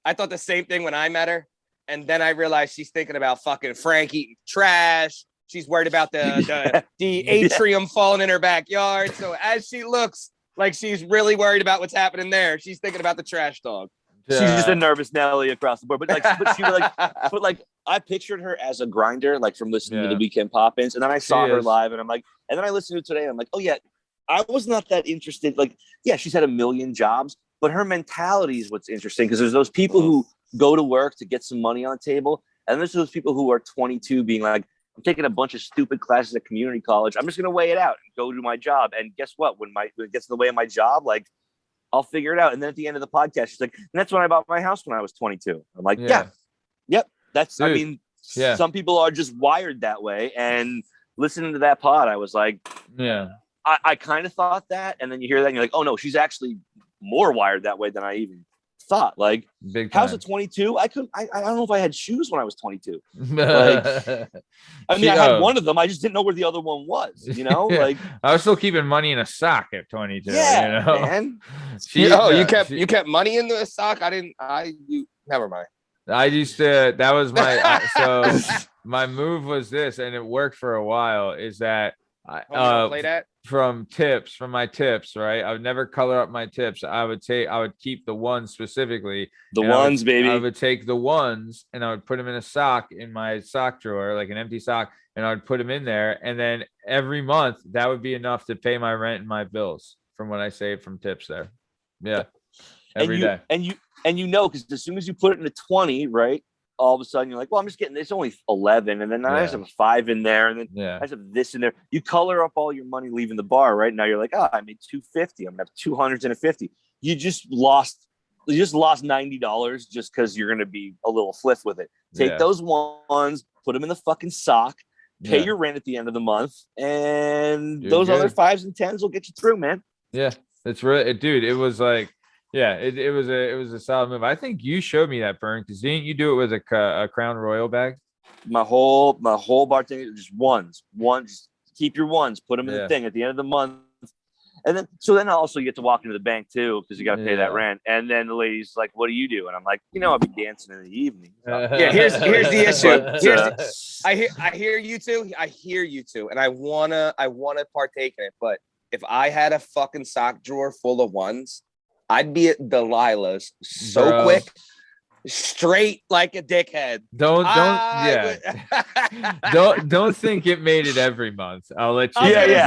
I thought the same thing when I met her. And then I realized she's thinking about fucking Frank eating trash. She's worried about the atrium falling in her backyard. So as she looks like she's really worried about what's happening there, she's thinking about the trash dog.
She's just a nervous Nelly across the board. But she was like, I pictured her as a grinder, like from listening to the Weekend Pop-Ins. And then I saw her live and I'm like, and then I listened to it today and I'm like, oh yeah, I was not that interested. Like, yeah, she's had a million jobs, but her mentality is what's interesting because there's those people who go to work to get some money on the table. And there's those people who are 22 being like, I'm taking a bunch of stupid classes at community college. I'm just going to weigh it out and go do my job. And guess what? When it gets in the way of my job, like I'll figure it out. And then at the end of the podcast, she's like, and that's when I bought my house when I was 22. I'm like, yep. That's, dude, I mean, some people are just wired that way. And listening to that pod, I was like, I kind of thought that. And then you hear that and you're like, oh no, she's actually more wired that way than I even thought. Like, how's it 22? I don't know if I had shoes when I was 22. Like, I mean, I had one of them. I just didn't know where the other one was, you know? Like,
I was still keeping money in a sock at 22.
Yeah,
you know?
Man.
You kept money in the sock? Never mind.
I used to, that was my, so my move was this, and it worked for a while, is that
play that?
From my tips, right? I would never color up my tips. I would keep the ones specifically.
Baby.
I would take the ones and I would put them in a sock in my sock drawer, like an empty sock, and I would put them in there. And then every month that would be enough to pay my rent and my bills from what I saved from tips there. Yeah. Every day.
And you know, because as soon as you put it in a 20, right? all of a sudden you're like, well, I'm just getting, it's only 11. And then I just have a 5 in there. And then I just have this in there. You color up all your money leaving the bar, right? Now you're like, oh, I made $250. I'm going to have $200 and a $50. You just lost $90 just because you're going to be a little fliff with it. Take those ones, put them in the fucking sock, pay your rent at the end of the month. And those other 5s and 10s will get you through, man.
Yeah. It's really, dude, it was like, it was a solid move. I think you showed me that, Burn, because didn't you do it with a Crown Royal bag?
My whole bartender, just ones. Keep your ones, put them in the thing at the end of the month. And then also you get to walk into the bank too, because you got to pay that rent. And then the lady's like, what do you do? And I'm like, I'll be dancing in the evening.
Here's the issue. I hear you too. And I wanna partake in it. But if I had a fucking sock drawer full of ones, I'd be at Delilah's quick, straight like a dickhead.
Don't think it made it every month. I'll let you.
There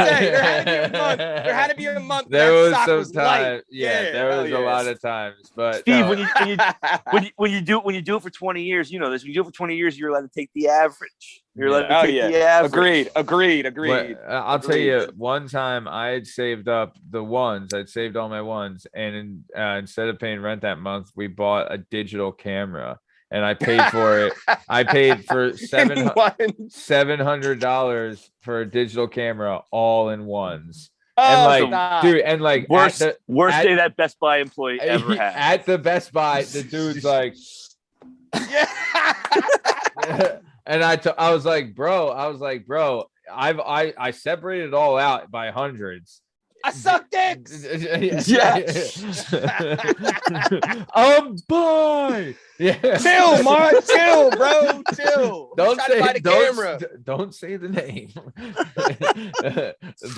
had to be a month.
There was some time. There was a lot of times. But
Steve, when you do it for 20 years, you know this. When you do it for 20 years, you're allowed to take the average. You're allowed to take the average.
Agreed.
But, I'll tell you, one time I had saved up the ones. I'd saved all my ones, and instead of paying rent that month, we bought a digital camera, and I paid for it. I paid for $700 for a digital camera, all in ones. And
worst day that Best Buy employee ever had.
At the Best Buy, the dude's like, and I was like, bro, I separated it all out by hundreds.
I suck dicks.
Boy.
Chill, Mark. Chill, bro. Chill.
Don't say the name.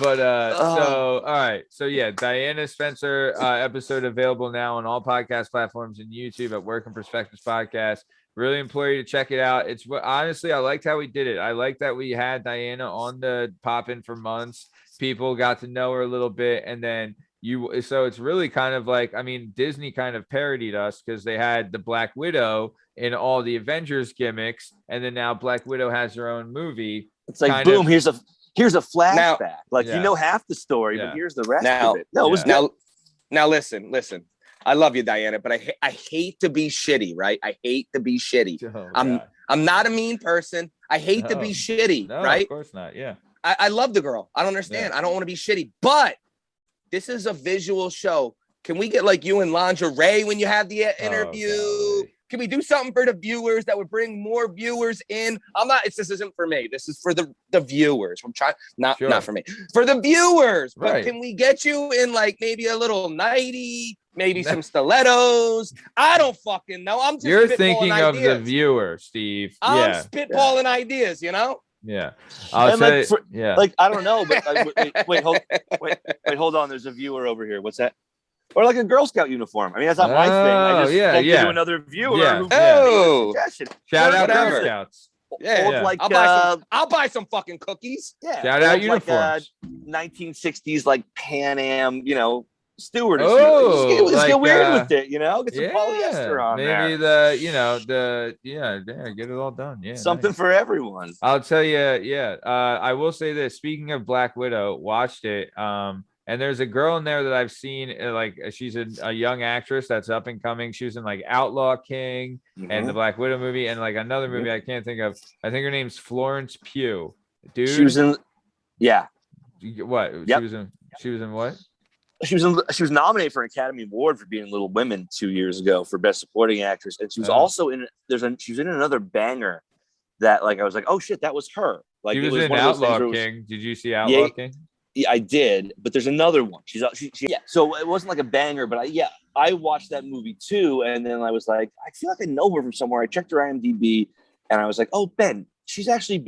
But so all right. So Diana Spencer episode available now on all podcast platforms and YouTube at Work and Perspectives Podcast. Really implore you to check it out. It's honestly, I liked how we did it. I like that we had Diana on the pop-in for months. People got to know her a little bit, and then so it's really kind of like, I mean, Disney kind of parodied us because they had the Black Widow in all the Avengers gimmicks, and then now Black Widow has her own movie.
It's like, boom, here's a flashback. You know half the story, but here's the rest of it. No, it was good.
Now listen. I love you, Diana, but I hate to be shitty, right? I hate to be shitty. I'm not a mean person. I hate to be shitty, right?
Of course not. Yeah.
I love the girl. I don't understand. I don't want to be shitty, but this is a visual show. Can we get like you in lingerie when you have the interview? Can we do something for the viewers that would bring more viewers in? This isn't for me. This is for the viewers. I'm trying, not for me, for the viewers. But can we get you in like maybe a little nightie, maybe some stilettos? I don't fucking know. I'm just
You're thinking of the viewer, Steve.
I'm spitballing ideas, you know?
Yeah.
I'll say, like, I don't know, but hold on. There's a viewer over here. What's that? Or like a Girl Scout uniform. I mean, that's not my thing. I just to another viewer.
Shout out Girl Scouts.
I'll buy some fucking cookies.
Yeah. Shout out uniforms.
1960s like Pan Am, stewardess.
Oh,
let's get weird with it, get some polyester on
maybe
there.
Get it all done. Yeah,
something for everyone.
I'll tell you. I will say this. Speaking of Black Widow, watched it. And there's a girl in there that I've seen, like she's a young actress that's up and coming. She was in like Outlaw King and the Black Widow movie, and like another movie I can't think of. I think her name's Florence Pugh. Dude,
she was in.
What?
Yep.
She was in what?
She was nominated for an Academy Award for being Little Women 2 years ago for Best Supporting Actress, and she was also in. She was in another banger that like I was like, oh shit, that was her. Like
she was in Outlaw King. Did you see Outlaw King?
Yeah, I did, but there's another one. She so it wasn't like a banger, but I watched that movie too, and then I was like, I feel like I know her from somewhere. I checked her IMDb, and I was like, oh, Ben, she's actually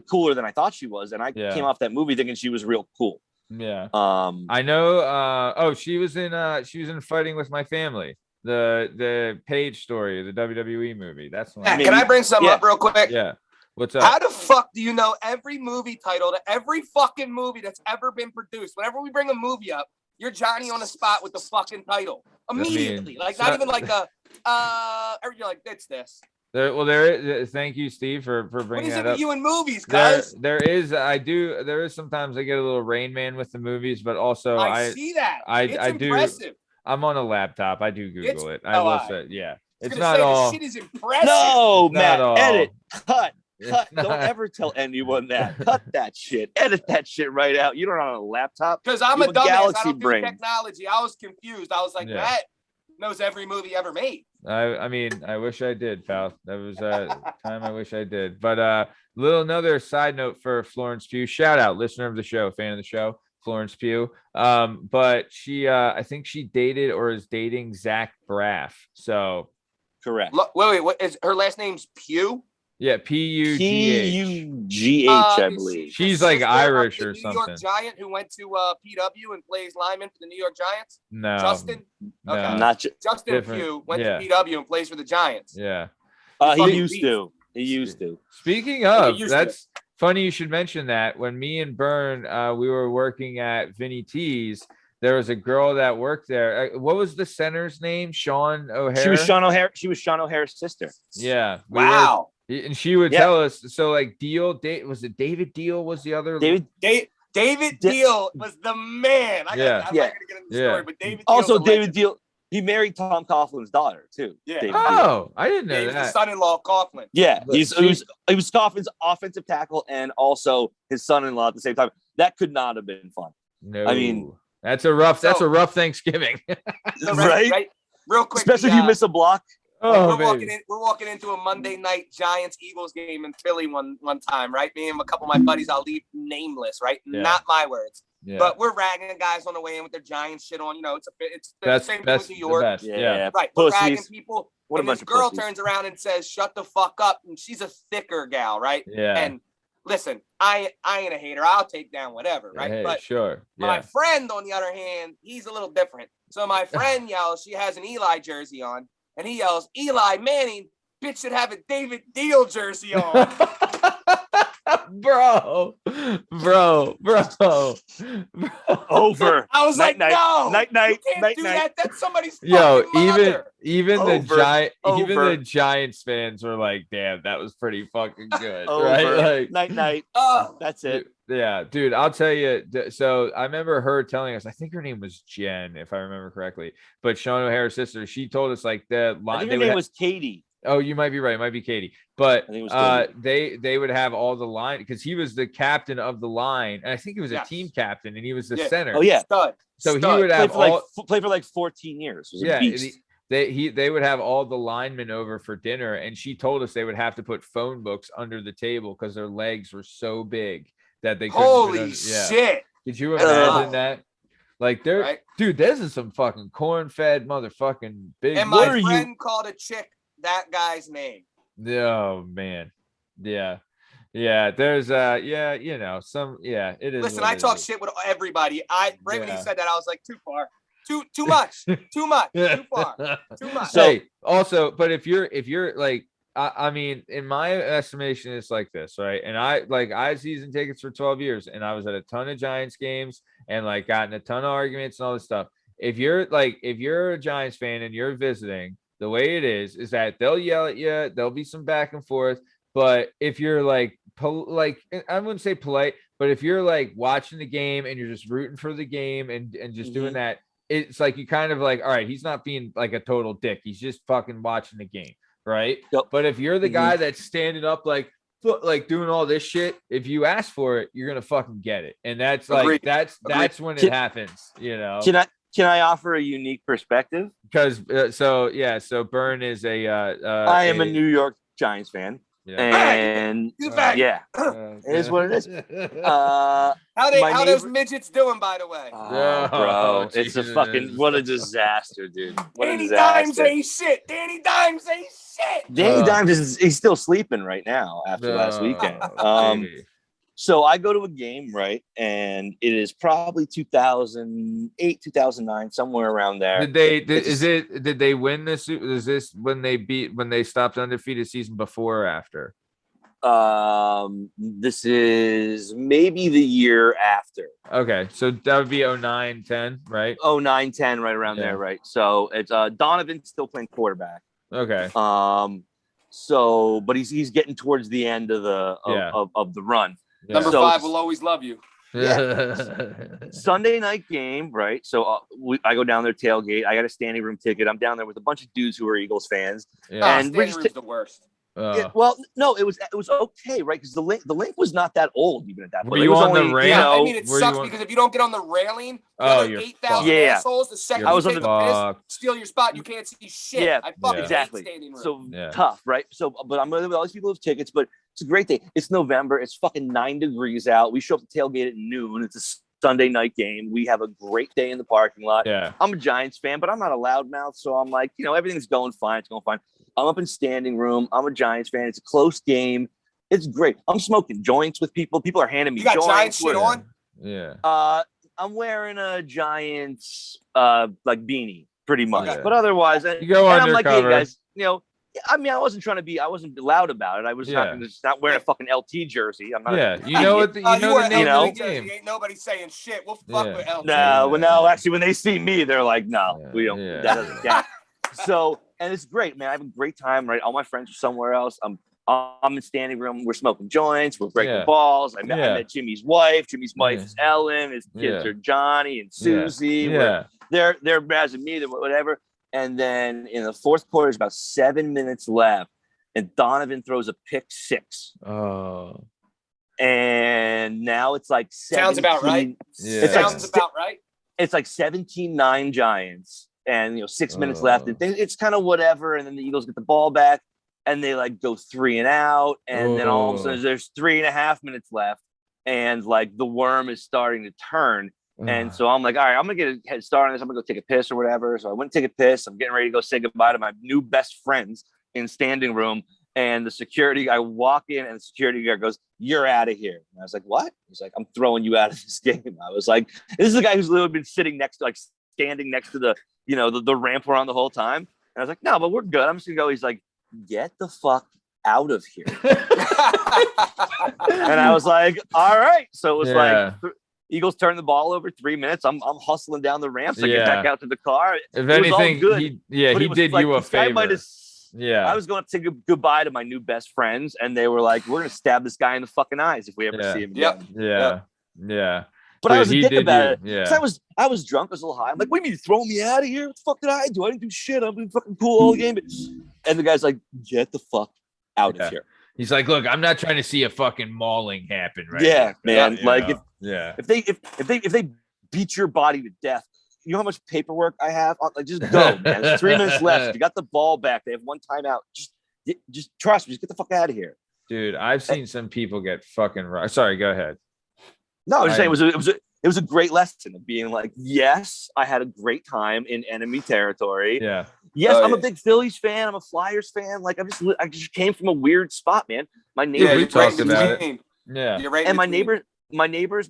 cooler than I thought she was, and I came off that movie thinking she was real cool.
Yeah. I know. She was in Fighting with My Family, the Paige story, the WWE movie. That's one.
Can I bring something up real quick?
Yeah. What's up?
How the fuck do you know every movie title to every fucking movie that's ever been produced? Whenever we bring a movie up, You're Johnny on the spot with the fucking title immediately. Not even like a you're like, it's this.
Thank you, Steve, for bringing
What is
that
it with
up.
you in movies, guys?
There is sometimes I get a little Rain Man with the movies, but also
I see that. It's impressive.
I'm on a laptop. I do Google it. I will say, yeah. It's not
all. This shit is impressive.
No, Matt,
all.
edit, cut. Don't ever tell anyone that. Cut that shit. Edit that shit right out. You don't have a laptop.
Because I'm a dumbass.
Galaxy
I don't
brain.
do technology. I was confused. I was like, Matt knows every movie ever made.
I mean, I wish I did, pal. That was a time I wish I did. But another side note for Florence Pugh. Shout out, listener of the show, fan of the show, Florence Pugh. But she, I think she dated or is dating Zach Braff. So
correct.
Wait, what is her last name's Pugh?
Yeah, Pugh.
P-U-G-H, I believe.
She's like Irish or something.
New York Giant who went to PW and plays lineman for the New York Giants?
No.
Justin? Okay.
No.
Not
Justin
different.
Pugh went to PW and plays for the Giants.
Yeah.
He used to.
Speaking of, that's funny you should mention that. When me and Bern, we were working at Vinny T's, there was a girl that worked there. What was the center's name? Sean O'Hara?
She was Sean O'Hara. She was Sean O'Hara's sister.
Yeah.
Wow.
And she would tell us, so like was it David Deal was the other?
David Deal was the man. I'm not going to get into the story, but
David Deal, he married Tom Coughlin's daughter too.
Yeah.
David
Deal. I didn't know
that.
He
was the son-in-law Coughlin.
Yeah. He was Coughlin's offensive tackle and also his son-in-law at the same time. That could not have been fun.
No.
I mean,
that's a rough Thanksgiving.
Right?
Real quick.
Especially if you miss a block.
Oh,
we're walking into a Monday night Giants-Eagles game in Philly one time, right? Me and a couple of my buddies, I'll leave nameless, right? Yeah. Not my words. Yeah. But we're ragging guys on the way in with their Giants shit on. You know, it's the same thing with New York.
Yeah.
Right. We're ragging people. And this girl turns around and says, shut the fuck up. And she's a thicker gal, right?
Yeah.
And listen, I ain't a hater. I'll take down whatever, right?
Hey,
but
sure.
My friend, on the other hand, he's a little different. So my friend yells, she has an Eli jersey on. And he yells, Eli Manning, bitch should have a David Deal jersey on.
bro.
Over.
I was like, no.
Night.
You can't do that. That's somebody's
fucking
mother.
Even the Giants fans were like, damn, that was pretty fucking good. Right? Like,
night. That's it.
Yeah, dude, I'll tell you. So I remember her telling us, I think her name was Jen, if I remember correctly, but Sean O'Hara's sister, she told us like the line.
I think her name was Katie.
Oh, you might be right. It might be Katie. But they would have all the line because he was the captain of the line. And I think he was a team captain and he was the center.
Oh, yeah.
So he would have
play for like 14 years.
They would have all the linemen over for dinner. And she told us they would have to put phone books under the table because their legs were so big that they couldn't.
Holy shit.
Could you imagine that? Like dude, this is some fucking corn-fed motherfucking big.
And my friend called a chick that guy's name.
Oh man. Yeah. There's you know, it is.
Listen, I talk shit with everybody. When he said that, I was like, too far. Too much. Too much. Too far. Too much.
So also, but if you're like, I mean, in my estimation, it's like this, right? And I had season tickets for 12 years and I was at a ton of Giants games and like gotten a ton of arguments and all this stuff. If you're a Giants fan and you're visiting, the way it is that they'll yell at you, there'll be some back and forth. But if you're like I wouldn't say polite, but if you're like watching the game and you're just rooting for the game and just doing that, it's like you kind of like, all right, he's not being like a total dick. He's just fucking watching the game. Right.
Yep.
But if you're the guy that's standing up, like doing all this shit, if you ask for it, you're going to fucking get it. And that's like, that's when it happens, you know?
Can I offer a unique perspective?
Because so Bern is
I am a New York Giants fan.
Yeah.
And it is what it is.
How those midgets doing, by the way?
Bro, it's a fucking what a disaster, dude.
Danny Dimes ain't shit. Danny Dimes
he's still sleeping right now after last weekend. So I go to a game, right, and it is probably 2008, 2009, somewhere around there.
Did they win this? Is this when they stopped undefeated season before or after?
This is maybe the year after.
Okay, so that would be 09, 10, right?
09, 10, right around there, right? So it's Donovan's still playing quarterback.
Okay.
So but he's getting towards the end of the of the run.
Yeah.
Number 5 will always love you.
Sunday night game, right? So I go down there tailgate. I got a standing room ticket. I'm down there with a bunch of dudes who are Eagles fans.
Yeah.
And
Standing room's the worst.
well, no, it was okay, right? Because the link was not that old even at that point.
Were you on the rail?
Yeah, I mean, it sucks because if you don't get on the railing, the other 8,000 assholes, the second you take a piss, steal your spot, you can't see shit.
Yeah,
I fucking
exactly.
hate standing room.
So tough, right? So, but I'm with all these people with tickets, but it's a great day. It's November. It's fucking 9 degrees out. We show up to tailgate at noon. It's a Sunday night game. We have a great day in the parking lot.
Yeah.
I'm a Giants fan, but I'm not a loudmouth, so I'm like, everything's going fine. It's going fine. I'm up in standing room. I'm a Giants fan. It's a close game. It's great. I'm smoking joints with people. People are handing me joints.
You got Giants shit on?
Yeah.
I'm wearing a Giants like beanie, pretty much.
Okay.
But otherwise,
you go
and I'm like, hey
undercover.
guys, I mean, I wasn't loud about it. I was not wearing a fucking LT jersey. I'm not.
Yeah, you know what? The name of the game.
Ain't nobody saying shit. We'll fuck with LT.
No. Actually, when they see me, they're like, no, we don't.
Yeah.
That doesn't count. So, and it's great, man. I have a great time. Right, all my friends are somewhere else. I'm in standing room. We're smoking joints. We're breaking balls. I met Jimmy's wife. Jimmy's wife is Ellen. His kids are Johnny and Susie. They're razzing me. Whatever. And then in the fourth quarter, there's about 7 minutes left, and Donovan throws a pick 6.
Oh.
And now it's like 17,
sounds about right.
Yeah.
Sounds about right.
It's like 17-9 Giants, and 6 minutes left. And it's kind of whatever. And then the Eagles get the ball back, and they like go 3 and out, and then all of a sudden there's 3.5 minutes left, and like the worm is starting to turn. And so I'm like, all right, I'm going to get a head start on this. I'm going to go take a piss or whatever. So I went to take a piss. I'm getting ready to go say goodbye to my new best friends in standing room. And the security guy walk in, and the security guard goes, "You're out of here." And I was like, "What?" He's like, "I'm throwing you out of this game." I was like, this is the guy who's literally been sitting next to, like standing next to the, the ramp we're on the whole time. And I was like, "No, but we're good. I'm just going to go." He's like, "Get the fuck out of here." And I was like, all right. So it was like, Eagles turn the ball over 3 minutes. I'm hustling down the ramps. I get back out to the car.
If anything, he did
like,
you a favor.
I was going to say goodbye to my new best friends, and they were like, "We're going to stab this guy in the fucking eyes if we ever see him again."
Yeah.
But I was a dick about it.
Yeah.
I was drunk. I was a little high. I'm like, "What do you mean, throw me out of here? What the fuck did I do? I didn't do shit. I've been fucking cool all game." And the guy's like, "Get the fuck out of here."
He's like, "Look, I'm not trying to see a fucking mauling happen, right?"
Yeah,
now.
man. Like, if they beat your body to death, you know how much paperwork I have? Like, just go, man. There's 3 minutes left. You got the ball back. They have one timeout. Just trust me. Just get the fuck out of here,
dude. I've seen some people get fucking. Sorry, go ahead.
No, I was just saying it was a great lesson of being like, yes, I had a great time in enemy territory.
Yeah.
Yes, I'm a big Phillies fan. I'm a Flyers fan. Like, I just came from a weird spot, man. My neighbors,
we talked about it. Yeah.
You're right.
And my neighbors,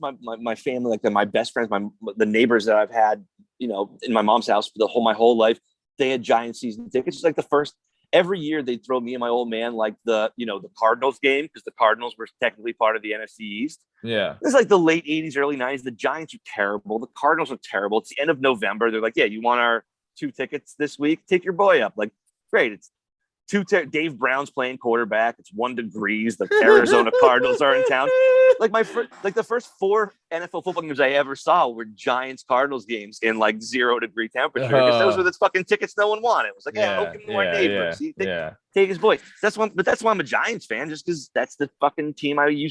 my family, like my best friends, the neighbors that I've had, in my mom's house for my whole life, they had Giant season tickets. It's like every year they'd throw me and my old man like the Cardinals game, because the Cardinals were technically part of the NFC East.
Yeah.
It's like the late 80s, early 90s. The Giants are terrible. The Cardinals are terrible. It's the end of November. They're like, "Yeah, you want our 2 tickets this week? Take your boy up." Like, great. It's Dave Brown's playing quarterback. It's 1 degree. The Arizona Cardinals are in town. Like the first 4 NFL football games I ever saw were Giants Cardinals games in like 0 degree temperature, because those were the fucking tickets no one wanted. It was like, open to our neighbors. Take his boy. That's why I'm a Giants fan, just because that's the fucking team I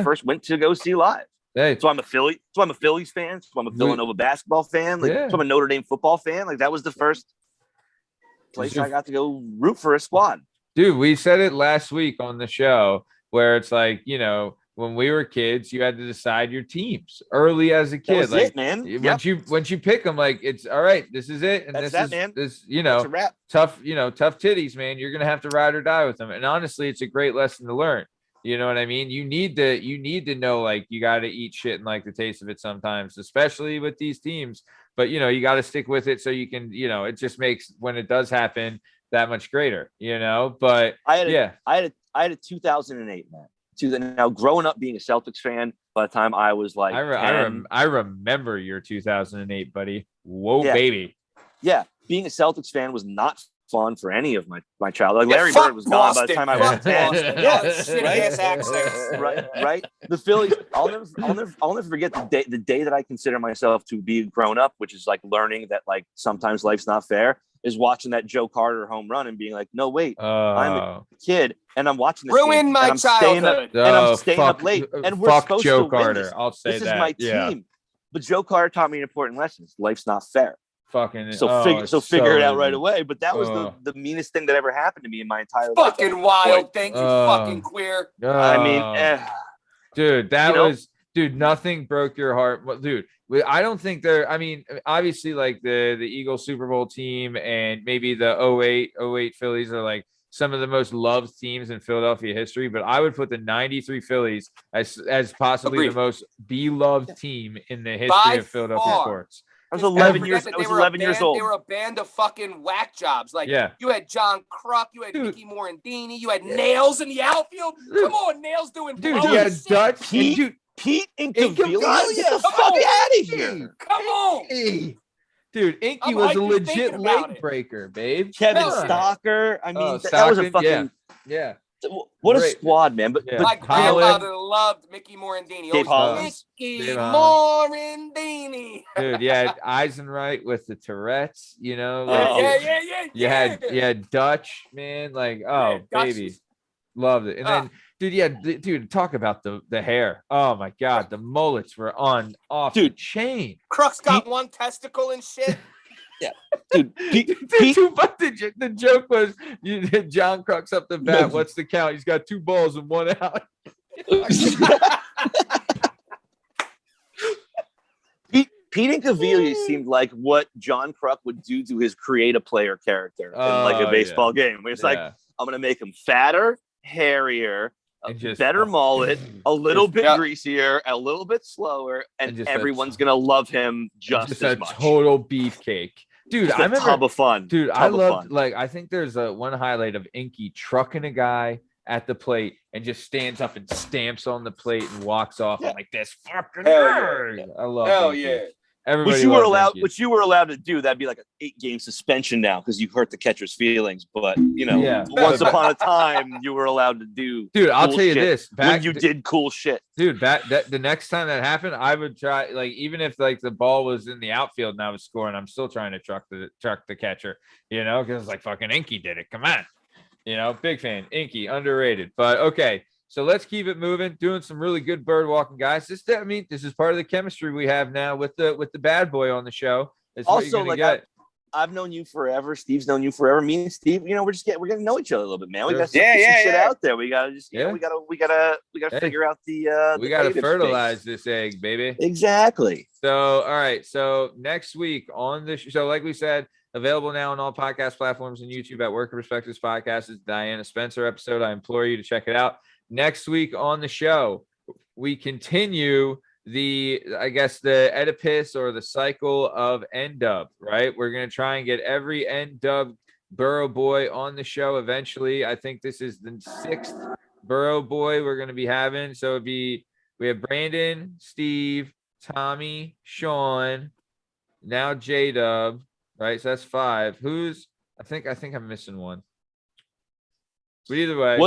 first went to go see live.
Hey.
So I'm a Phillies fan. So I'm a Villanova basketball fan. So I'm a Notre Dame football fan. Like, that was the first place I got to go root for a squad.
Dude, we said it last week on the show, where it's like, when we were kids, you had to decide your teams early as a kid.
That was
like,
it, man.
Once you pick them, like, it's all right. This is it, and
That's
this is
man.
this.
That's a wrap.
Tough titties, man. You're gonna have to ride or die with them. And honestly, it's a great lesson to learn. You know what I mean? You need to know, like, you got to eat shit and like the taste of it sometimes, especially with these teams. But you got to stick with it so you can. It just makes, when it does happen, that much greater, you know. But
I had a 2008, man. Now, growing up being a Celtics fan, by the time I was like 10,
I remember your 2008, buddy. Whoa,
Yeah.
baby.
Yeah, being a Celtics fan was not fun for any of my childhood. Like Larry Bird was gone by the time I was 10.
Yeah,
Right?
shitty ass accents.
Right. The Phillies. I'll never forget the day that I consider myself to be grown up, which is like learning that like sometimes life's not fair. Is watching that Joe Carter home run and being like, no, wait, I'm a kid and I'm watching this
Ruined
game,
my
and I'm staying up,
childhood.
and I'm staying up late, and we're
fuck
supposed
Joe
to win
Carter.
this.
I'll say
This
that.
is my
Yeah.
team. But Joe Carter taught me an important lesson. Life's not fair.
Fucking
So figure it out right
easy.
away. But that was the meanest thing that ever happened to me in my entire life.
Fucking wild. Thank you, fucking queer.
I mean,
dude, that
you know?
was, dude, nothing broke your heart. Well, dude, I don't think I mean, obviously like the Eagles Super Bowl team and maybe the 08 Phillies are like some of the most loved teams in Philadelphia history, but I would put the 93 Phillies as possibly the most beloved team in the history of Philadelphia sports.
I was 11 years. I was 11 years old.
They were a band of fucking whack jobs. Like you had John Kruk, you had Mickey Morandini, you had Nails in the outfield. Come on, Nails doing
Dutch,
Pete Incaviglia. Get the fuck out of here!
Come on,
dude. Inky was a legit leg breaker, babe.
Kevin Stocker. I mean, that was a fucking What a squad, man! But
my grandfather loved Mickey Morandini.
Dave Hollins.
Mickey Morandini.
Dude, Eisenreich with the Tourette's, you know. You had Dutch, man. Like, baby. Loved it. And then, dude, talk about the hair. Oh my God, the mullets were off the chain.
Crux got one testicle and shit.
Yeah, dude.
But the joke was, John Crux up the bat. What's the count? He's got 2 balls and 1 out.
Pete Incaviglia seemed like what John Kruk would do to his create a player character in like a baseball game. Where it's like, I'm gonna make him fatter, hairier, better mullet, a little bit greasier, a little bit slower, and everyone's gonna love him just as much.
Total beefcake. Dude, I remember
tub of fun.
Dude, I loved like I think there's one highlight of Inky trucking a guy at the plate and just stands up and stamps on the plate and walks off. I'm like, this fucking I love Inky. Everybody
which you were allowed to do. That'd be like an 8-game suspension now because you hurt the catcher's feelings. But once upon a time, you were allowed to do.
Dude, I'll tell you this:
when you did cool shit,
dude. That the next time that happened, I would try. Like even if like the ball was in the outfield and I was scoring, I'm still trying to truck the catcher. You know, because like fucking Inky did it. Come on, big fan. Inky underrated, but okay. So let's keep it moving, doing some really good bird walking, guys. This is part of the chemistry we have now with the bad boy on the show.
Also, like I've known you forever. Steve's known you forever. Me and Steve, we're gonna know each other a little bit, man. We got some shit out there. We gotta just, we gotta figure out
we gotta fertilize this egg, baby.
Exactly.
So, all right. So next week on the show, like we said, available now on all podcast platforms and YouTube at Worker Perspectives Podcast is Diana Spencer episode. I implore you to check it out. Next week on the show, we continue the Oedipus or the cycle of N-Dub, right? We're going to try and get every N-Dub Borough boy on the show eventually. I think this is the 6th Borough boy we're going to be having. So we have Brandon, Steve, Tommy, Sean, now J-Dub, right? So that's 5. I think I'm missing one. But either way.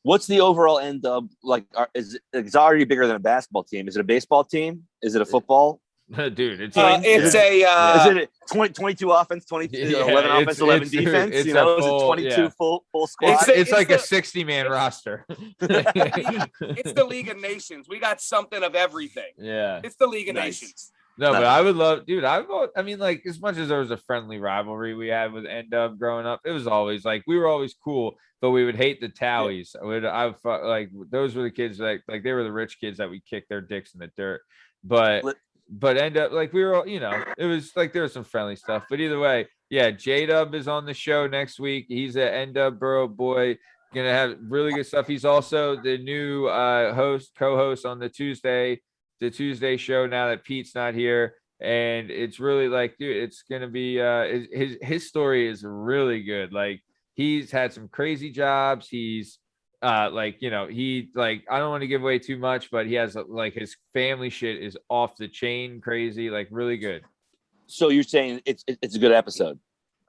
What's the overall N-Dub like? It's already bigger than a basketball team. Is it a baseball team? Is it a football?
Dude,
is it
22 offense, 11 offense, 11 defense? Is it 22 full squad?
It's like a 60-man roster.
It's the League of Nations. We got something of everything.
Yeah,
it's the League of Nations.
No, but I would love, dude. I mean, like, as much as there was a friendly rivalry we had with N-Dub growing up, it was always like we were always cool, but we would hate the Towies. Like those were the kids like they were the rich kids that we kicked their dicks in the dirt. But N-Dub, like we were all, it was like there was some friendly stuff. But either way, J-Dub is on the show next week. He's an N-Dub Borough boy. Gonna have really good stuff. He's also the new co-host on the Tuesday show now that Pete's not here, and it's really like, dude, it's gonna be his story is really good. Like he's had some crazy jobs. He's like, you know, he like, I don't want to give away too much, but he has like his family shit is off the chain crazy, like really good.
So you're saying it's a good episode?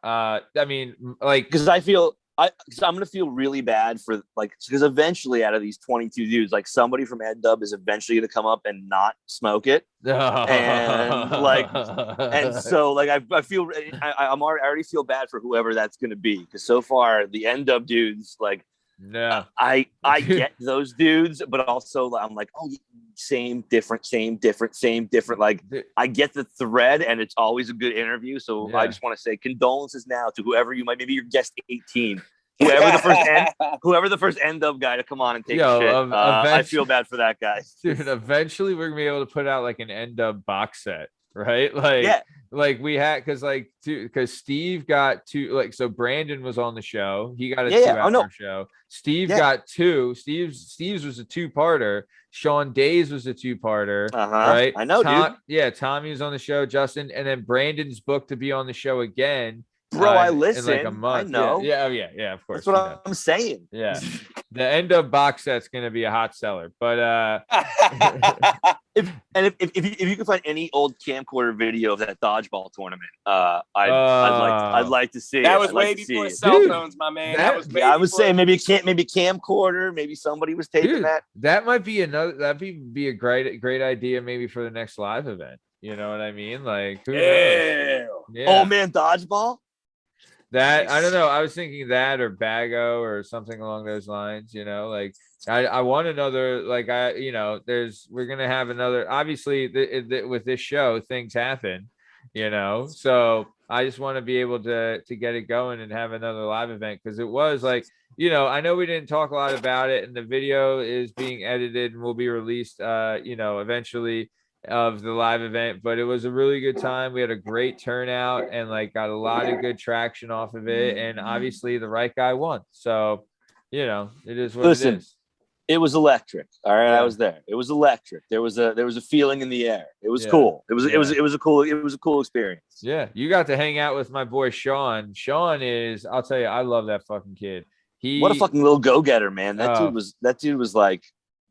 I mean, like,
Because I'm gonna feel really bad for like, because eventually out of these 22 dudes, like somebody from Ed Dub is eventually gonna come up and not smoke it, and like, and so like I feel I already feel bad for whoever that's gonna be, because so far the End Dub dudes, like,
yeah,
I get those dudes, but also I'm like, oh, same different. Like, I get the thread, and it's always a good interview. So
Yeah.
I just want to say condolences now to whoever you might, maybe your guest 18, whoever the first end of guy to come on and take
Yo,
shit. I feel bad for that guy,
dude. Eventually, we're gonna be able to put out like an end up box set, right? Like,
yeah.
Like we had, because Steve got two, like, so Brandon was on the show. He got a
Yeah,
2
oh,
hour
no.
show. Steve
Yeah.
got two. Steve's was a 2-parter. Sean Days was a 2-parter. Right?
I know, dude.
Yeah, Tommy was on the show. Justin, and then Brandon's booked to be on the show again.
Bro, I
in
listen.
like a month.
I know.
Yeah. Of course.
That's what I'm saying.
Yeah. The end of box set's gonna be a hot seller, but
if you can find any old camcorder video of that dodgeball tournament, I'd like to see
That
it.
was
I'd like
way
to see
before
it.
cell
Dude,
phones, my man.
that-
That was way
Yeah, I was
before-
saying maybe camcorder, maybe somebody was taping
dude,
that.
that might be be a great idea maybe for the next live event. You know what I mean? Like, who knows?
Yeah.
Yeah.
Oh man, dodgeball.
That I don't know. I was thinking that or Bago or something along those lines, you know, like I want another, like, we're going to have another, obviously with this show, things happen, you know, so I just want to be able to get it going and have another live event. Cause it was like, you know, I know we didn't talk a lot about it, and the video is being edited and will be released, eventually, of the live event, but it was a really good time. We had a great turnout and like got a lot of good traction off of it, and obviously the right guy won, so you know, it is what
Listen,
it is.
It was electric. All right,
Yeah.
I was there. It was electric. There was a feeling in the air. It was
Yeah.
cool. It was a cool experience.
Yeah, you got to hang out with my boy Sean. Is, I'll tell you, I love that fucking kid.
What a fucking little go-getter, man. That
Oh.
dude was like,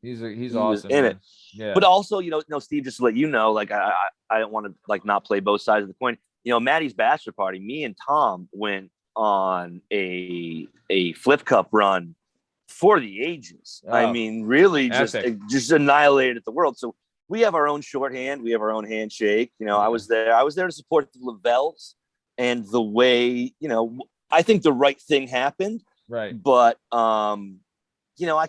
he's
he
awesome
was in
man.
it.
Yeah,
But also, Steve, just to let you know, like, I don't want to like not play both sides of the coin. Matty's bachelor party, me and Tom went on a flip cup run for the ages. I
Oh,
mean, really
epic.
just annihilated the world. So we have our own shorthand. We have our own handshake. I was there to support the Lavelles, and the way, I think the right thing happened.
right.
But I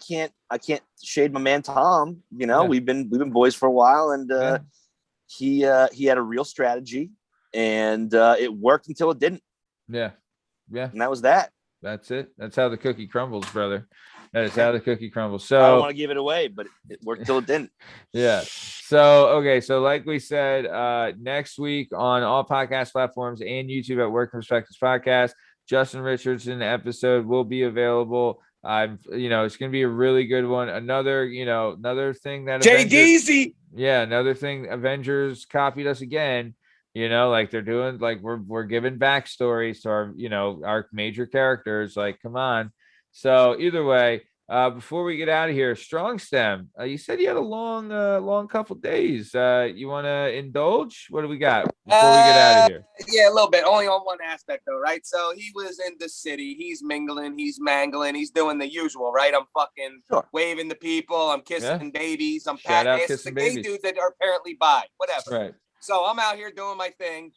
can't shade my man Tom.
Yeah.
We've been boys for a while, and
Yeah.
he had a real strategy, and it worked until it didn't,
Yeah,
and that was that.
that's it. That's how the cookie crumbles, brother. That is how the cookie crumbles.
I don't
So
want to give it away, but it worked until it didn't.
yeah. So, okay. So like we said, next week on all podcast platforms and YouTube at Working Perspectives Podcast, Justin Richardson episode will be available. It's going to be a really good one. Another thing that
JDZ.
another thing, Avengers copied us again, like they're doing, like we're giving backstories to our major characters, like, come on. So either way, before we get out of here, Strong Stem, you said you had a long couple days. You want to indulge? What do we got before we get out of here?
Yeah, a little bit. Only on one aspect, though, right? So he was in the city. He's mingling. He's mangling. He's doing the usual, right? I'm fucking
Sure.
waving to people. I'm kissing
Yeah.
babies. I'm
Shout out
patting asses to
kissing
gay
babies.
dudes that are apparently bi. Whatever.
Right.
So I'm out here doing my thing.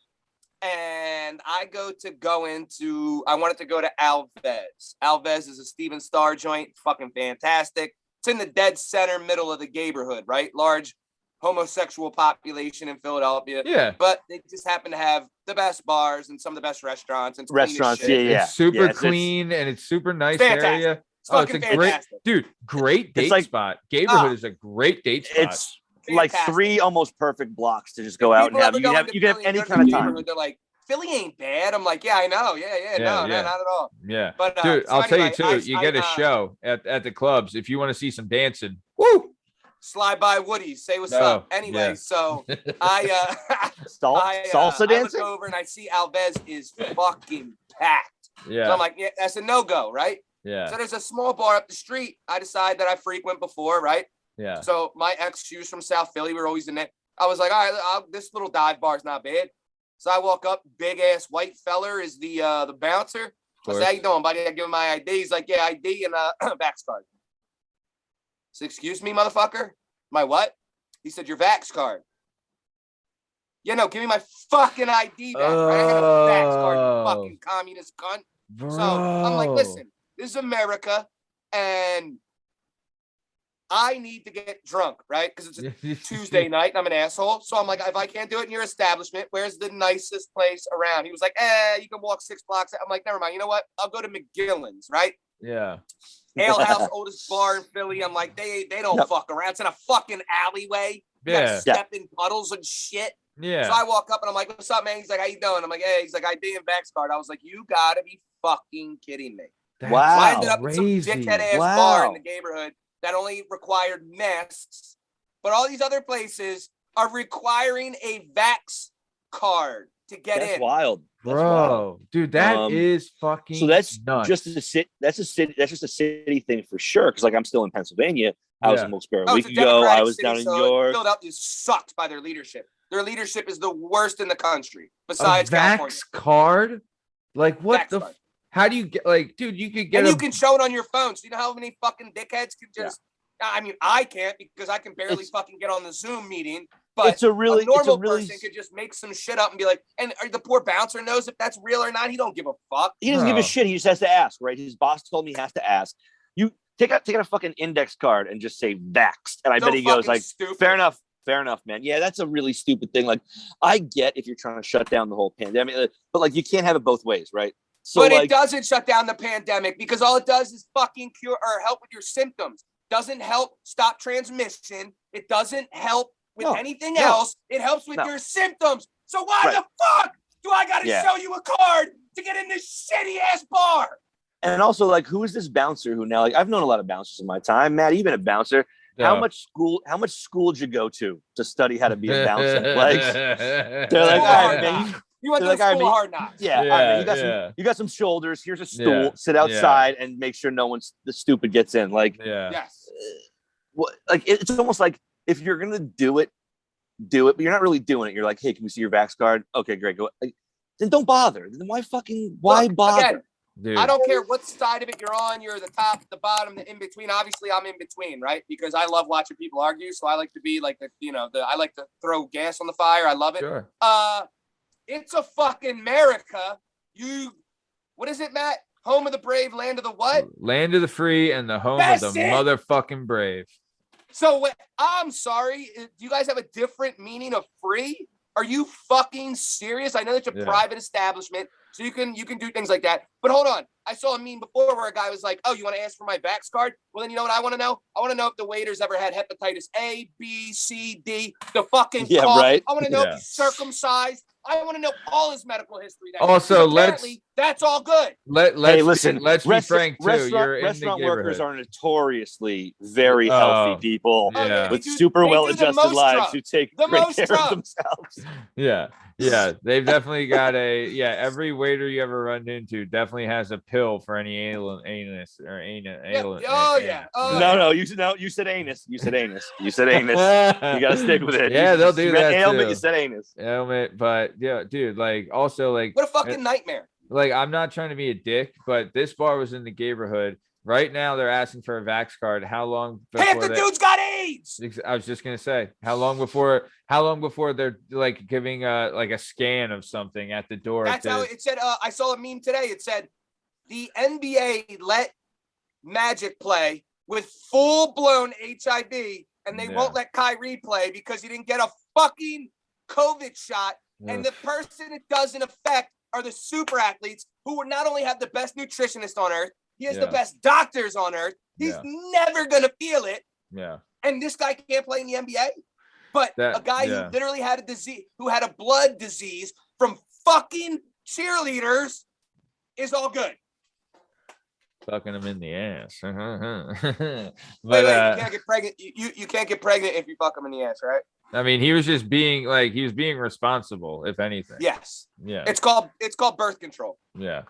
And I wanted to go to Alves. Alves is a Steven Starr joint. Fucking fantastic. It's in the dead center middle of the neighborhood, right? Large homosexual population in Philadelphia.
Yeah.
But they just happen to have the best bars and some of the best restaurants. And it's clean as
Restaurants,
shit.
yeah.
It's super
it's-
clean and it's super nice
Fantastic.
area.
It's
Oh, it's
fucking
a great,
fantastic.
dude, great date
like-
spot. Neighborhood is a great date spot.
It's like
Fantastic.
3 almost perfect blocks to just go out and
People
have.
ever
You
go
can have
into
you can have
Philly
any
and go to
kind
the
of time.
neighborhood, They're like, Philly ain't bad. I'm like, yeah, I know. Yeah. No, not at all.
Yeah.
But
Dude,
so
I'll tell you
anyway,
too, you get a show at the clubs if you want to see some dancing. Woo!
Slide by Woody, say what's
Oh,
up. Anyway,
yeah.
so I
Salsa
I
dancing.
look over and I see Alves is fucking packed.
Yeah.
So I'm like, yeah, that's a no-go, right?
Yeah.
So there's a small bar up the street I decide that I frequent before, right?
Yeah.
So my ex, she was from South Philly. We were always in there. I was like, all right, this little dive bar is not bad. So I walk up, big ass white feller is the bouncer. I say, how you doing, buddy? I give him my ID. He's like, yeah, ID and Vax card. I said, excuse me, motherfucker? My what? He said, your Vax card. Yeah, no, give me my fucking ID back. Right? I got a Vax card, you fucking communist cunt.
Bro.
So I'm like, listen, this is America, and I need to get drunk, right? Because it's a Tuesday night and I'm an asshole. So I'm like, if I can't do it in your establishment, where's the nicest place around? He was like, you can walk 6 blocks. I'm like, never mind. You know what? I'll go to McGillen's, right?
Yeah.
Ale House, oldest bar in Philly. I'm like, they don't fuck around. It's in a fucking alleyway. You gotta step in puddles and shit.
Yeah.
So I walk up and I'm like, what's up, man? He's like, how you doing? I'm like, hey. He's like, ID and Vax card. I was like, you gotta be fucking kidding me.
That's
So I ended
wow.
up in some
Crazy.
dickhead ass
Wow.
bar in the neighborhood that only required masks, but all these other places are requiring a Vax card to get
That's
in.
wild. That's
Bro,
wild.
dude, that is fucking
So that's
nuts.
just a city. That's just a city thing for sure. Because like I'm still in Pennsylvania. I was in Wilkes-Barre a week
it's
ago.
Democratic
I was
city,
down in
so
York.
Philadelphia is sucked by their leadership. Their leadership is the worst in the country,
a
besides California.
Vax card? Like what
Vax
the?
card.
How do you get? Like, dude, you could get.
And
a,
you can show it on your phone. So you know how many fucking dickheads can just. I mean, I can't because I can barely fucking get on the Zoom meeting. But
It's a
normal person could just make some shit up and be like, and the poor bouncer knows if that's real or not. He don't give a fuck.
He doesn't give
No.
a shit. He just has to ask, right? His boss told me he has to ask. You take out a fucking index card and just say Vaxxed. And I
So
bet he goes
fucking
like,
stupid.
fair enough, man. Yeah, that's a really stupid thing. Like, I get if you're trying to shut down the whole pandemic, but like you can't have it both ways, right? So
But
like,
it doesn't shut down the pandemic because all it does is fucking cure or help with your symptoms. Doesn't help stop transmission. It doesn't help with anything else. It helps with your symptoms. So why the fuck do I got to show you a card to get in this shitty ass bar?
and also like, who is this bouncer who now, like, I've known a lot of bouncers in my time. Matt, you've been a bouncer.
Yeah.
How much school did you go to study how to be a bouncer? Like, they're like, all right, man,
You went to
like,
the
all right,
school
man,
hard knocks.
yeah, all right, man, you got some shoulders. Here's a stool. Sit outside and make sure no one's the stupid gets in. Like,
Yes.
Like it's almost like if you're gonna do it, but you're not really doing it. You're like, hey, can we see your Vax card? Okay, great. Go. Like, then don't bother. Then why
Look,
bother?
Again, dude. I don't care what side of it you're on. You're the top, the bottom, the in between. Obviously, I'm in between, right? Because I love watching people argue. So I like to be like I like to throw gas on the fire. I love it.
Sure.
It's a fucking America. What is it, Matt? Home of the brave, land of the what?
Land of the free and the home
That's
of the
it.
motherfucking brave.
So I'm sorry. Do you guys have a different meaning of free? Are you fucking serious? I know it's a private establishment, so you can do things like that. But hold on. I saw a meme before where a guy was like, oh, you want to ask for my Vax card? Well, then you know what I want to know? I want to know if the waiters ever had hepatitis A, B, C, D, the fucking cough.
Right.
I want to know if he's circumcised. I want to know all his medical history.
Also,
apparently that's all good.
Let's be frank too. You're
restaurant
in the
workers are notoriously very healthy people
Yeah.
with super well-adjusted lives who take great care of themselves.
Yeah, they've definitely got every waiter you ever run into definitely has a pill for any anus or anus.
No, you said anus. You said anus. You gotta stick with it.
Yeah, they'll do that
ailment,
too.
you said anus.
Ailment, but yeah, dude, like also like
what a fucking nightmare.
Like, I'm not trying to be a dick, but this bar was in the neighborhood. Right now, they're asking for a Vax card. How long before
half the dudes got AIDS?
I was just gonna say, how long before they're like giving like a scan of something at the door?
That's how it said. I saw a meme today. It said the NBA let Magic play with full-blown HIV, and they won't let Kyrie play because he didn't get a fucking COVID shot. And the person it doesn't affect are the super athletes who would not only have the best nutritionist on earth, he has the best doctors on earth. He's never going to feel it.
Yeah.
And this guy can't play in the NBA. But a guy who literally had a disease, who had a blood disease from fucking cheerleaders is all good.
fucking him in the ass.
Wait,
But
you can't get pregnant. You can't get pregnant if you fuck them in the ass, right?
I mean, he was just being like, he was being responsible, if anything.
Yes.
Yeah.
It's called birth control.
Yeah.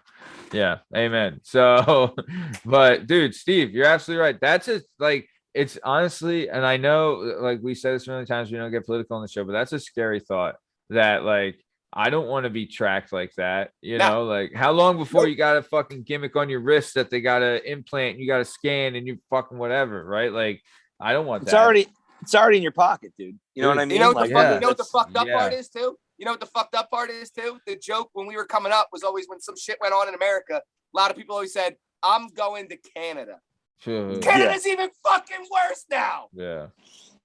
Yeah. Amen. So, but dude, Steve, you're absolutely right. That's just like, it's honestly, and I know, like we said this many times, we don't get political on the show, but that's a scary thought that like, I don't want to be tracked like that. You know, like how long before you got a fucking gimmick on your wrist that they got to implant and you got to scan and you fucking whatever, right? Like, I don't want that.
It's already in your pocket, dude. You know what I mean?
You know what
like,
you know what the fucked up part is too? You know what the fucked up part is too? The joke when we were coming up was always when some shit went on in America, a lot of people always said, I'm going to Canada. Canada's even fucking worse now.
Yeah.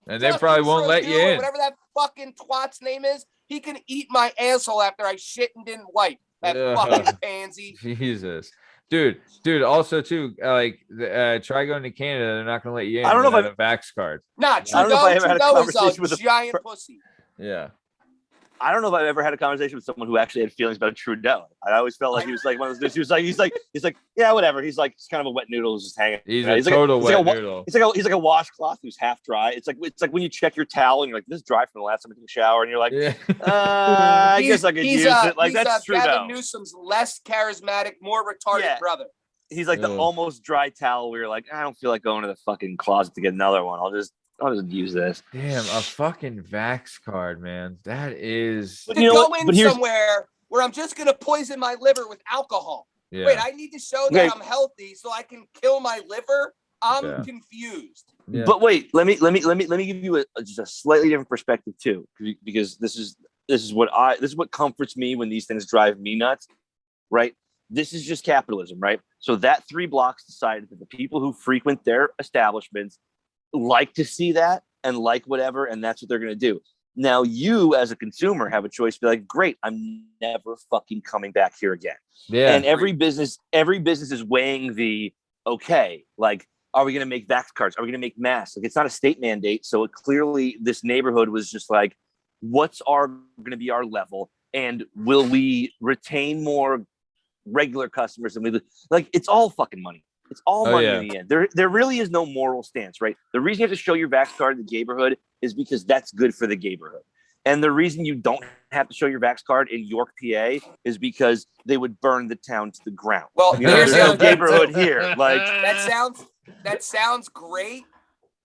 And they probably won't let you in.
Whatever that fucking twat's name is, he can eat my asshole after I shit and didn't wipe. That fucking pansy.
Jesus. Dude, also too, try going to Canada. They're not going to let you in.
I don't know if I
have a Vax card.
Nah,
I don't know if I ever had a conversation with
a giant pussy.
Yeah.
I don't know if I've ever had a conversation with someone who actually had feelings about Trudeau. I always felt like he was like one of those dudes. He's like, yeah, whatever. He's like, it's kind of a wet noodle, just hanging.
He's a total wet noodle.
He's like a washcloth who's half dry. It's like when you check your towel and you're like, this is dry from the last time I took a shower, and you're like, I guess I could use it. Like that's Trudeau.
Gavin Newsom's less charismatic, more retarded brother.
He's like the almost dry towel where you're like, I don't feel like going to the fucking closet to get another one. I'll just use this.
Damn, a fucking Vax card, man. That is.
But go in somewhere where I'm just gonna poison my liver with alcohol. Yeah. Wait, I need to show that I'm healthy so I can kill my liver. I'm confused.
Yeah. But wait, let me give you just a slightly different perspective too, because this is what comforts me when these things drive me nuts, right? This is just capitalism, right? So that 3 blocks decided that the people who frequent their establishments like to see that and like whatever, and that's what they're going to do. Now you as a consumer have a choice to be like, great, I'm never fucking coming back here again. Yeah. And every business is weighing the, okay, like, are we going to make vax cards? Are we going to make masks? Like, it's not a state mandate. So clearly this neighborhood was just like, what's going to be our level? And will we retain more regular customers? And like, it's all fucking money. It's all money in the end. There really is no moral stance, right? The reason you have to show your vax card in the neighborhood is because that's good for the neighborhood. And the reason you don't have to show your vax card in York, PA, is because they would burn the town to the ground.
Well,
there's no neighborhood here. Like
that sounds great,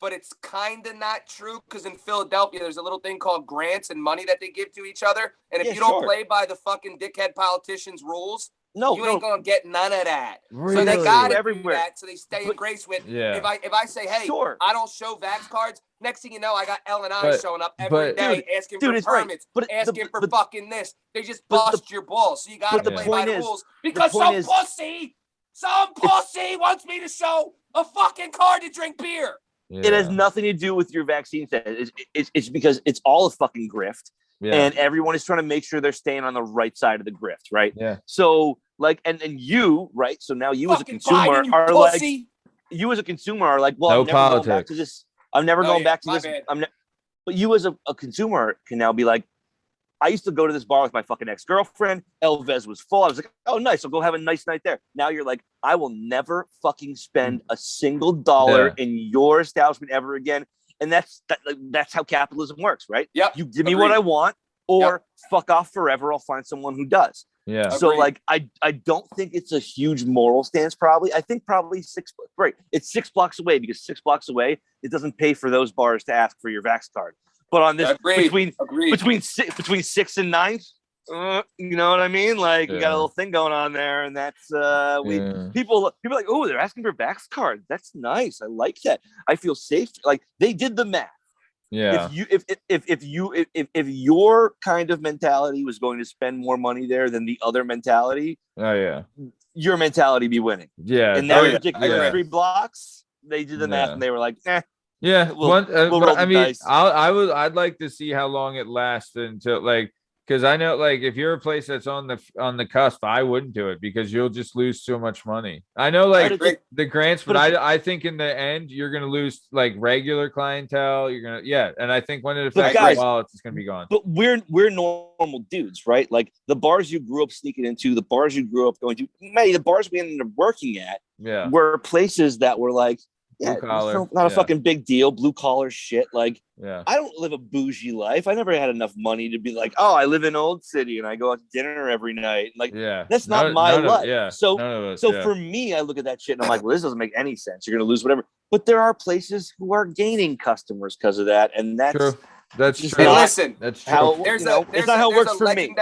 but it's kind of not true, because in Philadelphia, there's a little thing called grants and money that they give to each other. And if you don't play by the fucking dickhead politicians' rules, you ain't gonna get none of that. Really? So they got to do that, so they stay in grace with. Yeah. If I say, hey, I don't show vax cards, next thing you know, I got L&I showing up every day asking for permits, asking for fucking this. They just bust your balls. So you got to play by the rules, because some pussy wants me to show a fucking card to drink beer.
Yeah. It has nothing to do with your vaccine status. It's because it's all a fucking grift. Yeah. And everyone is trying to make sure they're staying on the right side of the grift, right? Yeah. So like, and you, right? So now you as a consumer are like, well, I'm never going back to this. I'm never going back to this. But you as a consumer can now be like, I used to go to this bar with my fucking ex-girlfriend. Elvez was full. I was like, oh, nice. I'll go have a nice night there. Now you're like, I will never fucking spend a single dollar in your establishment ever again. And that's how capitalism works, right?
Yeah.
You give me what I want, or fuck off forever. I'll find someone who does. Yeah. So like, I don't think it's a huge moral stance. Probably, I think probably it's 6 blocks away, because 6 blocks away, it doesn't pay for those bars to ask for your vax card. But on this, between 6th and 9th, you know what I mean? Like, we got a little thing going on there, and that's people are like, oh, they're asking for vax cards. That's nice. I like that. I feel safe. Like, they did the math. Yeah. If your kind of mentality was going to spend more money there than the other mentality, your mentality be winning. Yeah. And that particular 3 blocks, they did the math, and they were like,
yeah. I'd like to see how long it lasts until, like, Because I know, like, if you're a place that's on the cusp, I wouldn't do it because you'll just lose so much money. I know, like,
agree.
the grants, but I think in the end you're gonna lose like regular clientele. You're gonna and I think when it affects
guys-
your wallets, it's gonna be gone.
But we're normal dudes, right? Like the bars you grew up sneaking into, the bars you grew up going to, Matty, the bars we ended up working at
Yeah,
were places that were like,
blue collar,
not a fucking big deal, blue collar shit. Like,
yeah.
I don't live a bougie life. I never had enough money to be like, oh, I live in Old City and I go out to dinner every night. Like,
Yeah,
that's not my life.
None of us,
So for me, I look at that shit and I'm like, well, this doesn't make any sense. You're gonna lose whatever. But there are places who are gaining customers because of that, and that's
true. That's
just
true.
Hey,
not
listen,
That's true.
how
there's
it's not how it works for me.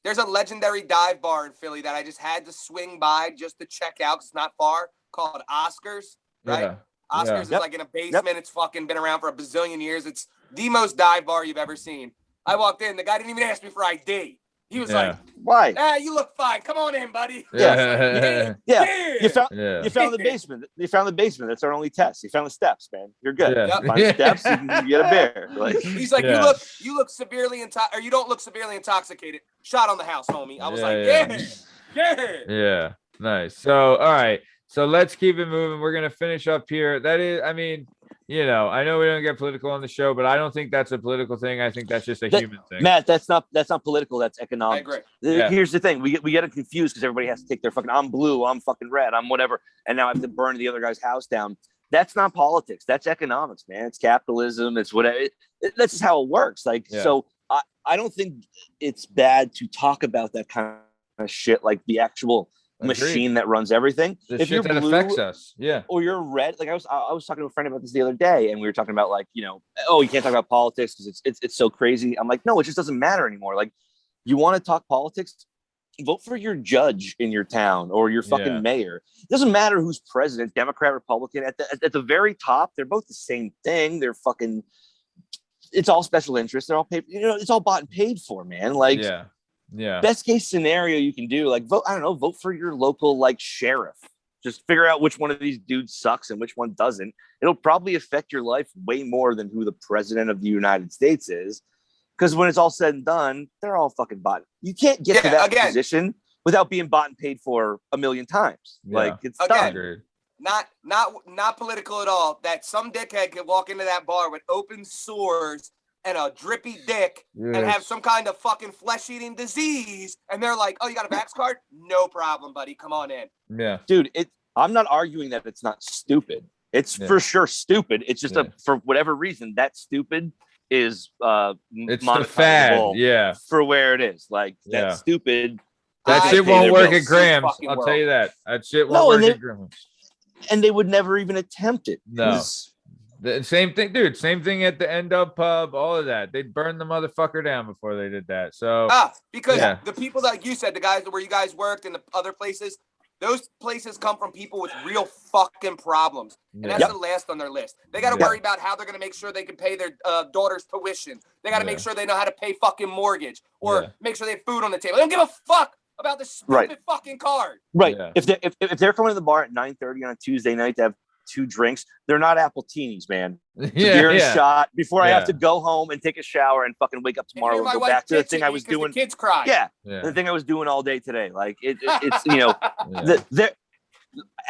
There's a legendary dive bar in Philly that I just had to swing by just to check out 'cause it's not far, called Oscars, right?
Yeah.
Oscars is
Yep.
like in a basement. It's fucking been around for a bazillion years. It's the most dive bar you've ever seen. I walked in. The guy didn't even ask me for ID. He was like,
Why?
you look fine. Come on in, buddy.
Yeah.
Yeah. You found
Yeah.
you found the basement. You found the basement. That's our only test. You found the steps, man. You're good.
Yeah.
You find the steps, you can get a beer. Like,
He's like,
Yeah.
you look severely or you don't look severely intoxicated. Shot on the house, homie. I was
Yeah,
like,
yeah.
yeah.
Yeah, nice. So, all right. So let's keep it moving. We're gonna finish up here. That is, I mean, I know we don't get political on the show, but I don't think that's a political thing. I think that's just a human thing.
Matt, that's not political. That's economic.
I agree.
Yeah.
Here's the thing: we get it confused because everybody has to take their fucking. I'm blue. I'm fucking red. I'm whatever, and now I have to burn the other guy's house down. That's not politics. That's economics, man. It's capitalism. It's whatever. That's just how it works. Like, so I don't think it's bad to talk about that kind of shit, like the actual machine that runs everything.
The
if
shit
you're
that
blue,
affects us,
or you're red, like I was talking to a friend about this the other day, and we were talking about like, oh, you can't talk about politics because it's so crazy. I'm like, no, it just doesn't matter anymore. Like, you want to talk politics, vote for your judge in your town or your fucking mayor. It doesn't matter who's president, Democrat, Republican. At the very top, they're both the same thing. They're fucking. It's all special interest. They're all paid. It's all bought and paid for, man. Like,
yeah.
Best case scenario you can do, like, vote. I don't know, vote for your local like sheriff. Just figure out which one of these dudes sucks and which one doesn't. It'll probably affect your life way more than who the president of the United States is. Because when it's all said and done, they're all fucking bought. You can't get to that position without being bought and paid for a million times.
Yeah.
Like, it's
Again,
done.
Not political at all. That some dickhead could walk into that bar with open sores and a drippy dick and have some kind of fucking flesh-eating disease, and they're like, "Oh, you got a Vax card? No problem, buddy. Come on in."
Yeah,
dude. I'm not arguing that it's not stupid. It's for sure stupid. It's just for whatever reason that stupid is
it's the fad.
For where it is. Like, that stupid.
That shit won't work at Graham's. I'll tell you that. That shit won't work at Graham's.
And they would never even attempt it.
No. The same thing, dude. Same thing at the End Up Pub. All of that. They'd burn the motherfucker down before they did that. So
because the people that you said, the guys where you guys worked and the other places, those places come from people with real fucking problems, and that's the last on their list. They got to worry about how they're going to make sure they can pay their daughter's tuition. They got to make sure they know how to pay fucking mortgage or make sure they have food on the table. They don't give a fuck about this stupid fucking card.
Right. Yeah. If they're coming to the bar at 9:30 on a Tuesday night to have 2 drinks, they're not Appletinis, man. Beer and shot before I have to go home and take a shower and fucking wake up tomorrow and go back to the thing I was doing.
The kids cry.
The thing I was doing all day today. Like, it's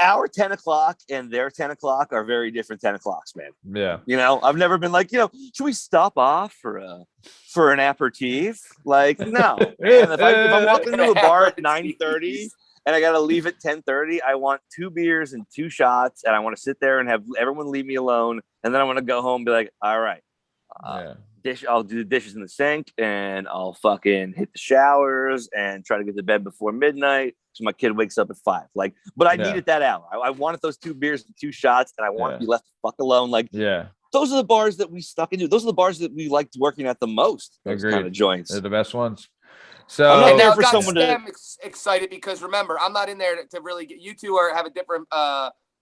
our 10 o'clock and their 10 o'clock are very different 10 o'clocks, man.
Yeah.
I've never been like, should we stop off for an aperitif? Like, no. Man, if I'm walking into a bar at 9:30 and I gotta leave at 10:30, I want 2 beers and 2 shots, and I want to sit there and have everyone leave me alone, and then I want to go home and be like, all right, I'll do the dishes in the sink, and I'll fucking hit the showers and try to get to bed before midnight so my kid wakes up at 5. Like, but I needed that hour. I wanted those 2 beers and 2 shots, and I want to be left the fuck alone. Like, those are the bars that we stuck into. Those are the bars that we liked working at the most. Those kind of joints.
They're the best ones. So
I'm not there for someone to excited because remember, I'm not in there to really get you two have a different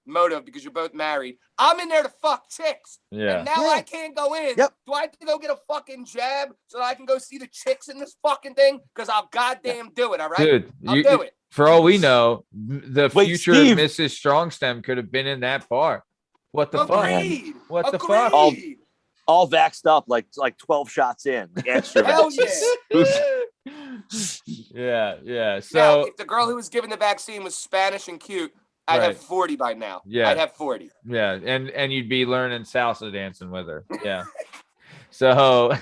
motive because you're both married. I'm in there to fuck chicks.
Yeah.
And now I can't go in.
Yep.
Do I have to go get a fucking jab so that I can go see the chicks in this fucking thing? Because I'll goddamn do it, all right?
Dude,
I'll do it.
For all we know, the future
Steve.
Mrs. Strongstem could have been in that bar. What the
Agreed.
fuck? What the
Agreed.
fuck?
All vaxxed up, like 12 shots in, like extra
Hell
vaxxed.
Yeah.
Now,
So
if the girl who was given the vaccine was Spanish and cute, I'd
Right.
have 40 by now.
Yeah.
I'd have 40.
yeah, and you'd be learning salsa dancing with her. Yeah. So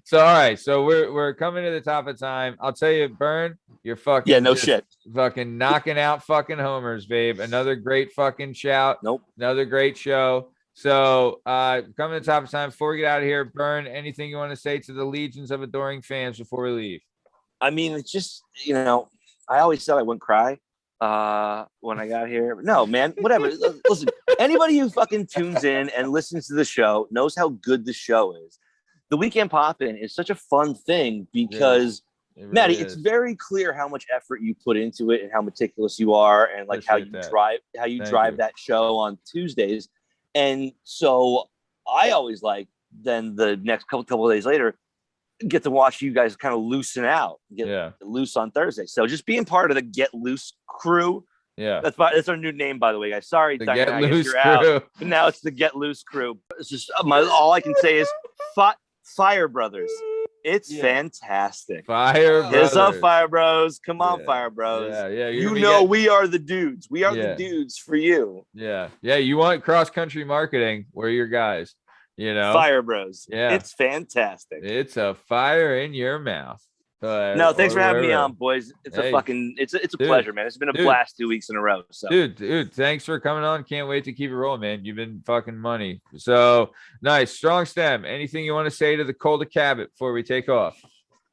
so all right. So we're coming to the top of time. I'll tell you, Burn, you're fucking
Yeah, no
just
shit.
fucking knocking out fucking homers, babe. Another great fucking shout.
Nope.
Another great show. So coming to the top of time. Before we get out of here, Burn, anything you want to say to the legions of adoring fans before we leave?
I mean, it's just, I always said I wouldn't cry when I got here. No, man, whatever. Listen, anybody who fucking tunes in and listens to the show knows how good the show is. The Weekend Pop-In is such a fun thing because,
It really
Matty,
is.
it's very clear how much effort you put into it and how meticulous you are, and like how you
Appreciate that.
drive
you.
that show on Tuesdays. And so I always like then the next couple of days later get to watch you guys kind of loosen out, get loose on Thursday. So just being part of the Get Loose crew.
Yeah.
That's our new name, by the way, guys. Sorry,
The
Diana,
Get
I guess
Loose
you're
crew.
out. But now it's the Get Loose crew. It's just all I can say is Fire Brothers. It's fantastic.
Fire
Hit
Brothers.
Hits up, Fire Bros. Come on,
Yeah.
Fire Bros.
Yeah. You're
You
gonna
know
get-
we are the dudes. We are
Yeah.
the dudes for you.
Yeah. You want cross country marketing? We're your guys.
Fire Bros.
Yeah.
It's fantastic.
It's a fire in your mouth.
No, thanks for having me on, boys. It's
Hey.
it's a
Dude.
pleasure, man. It's been a
Dude.
blast 2 weeks in a row. So
Dude, thanks for coming on. Can't wait to keep it rolling, man. You've been fucking money. So nice. Strong stem. Anything you want to say to the Calder Cabot before we take off?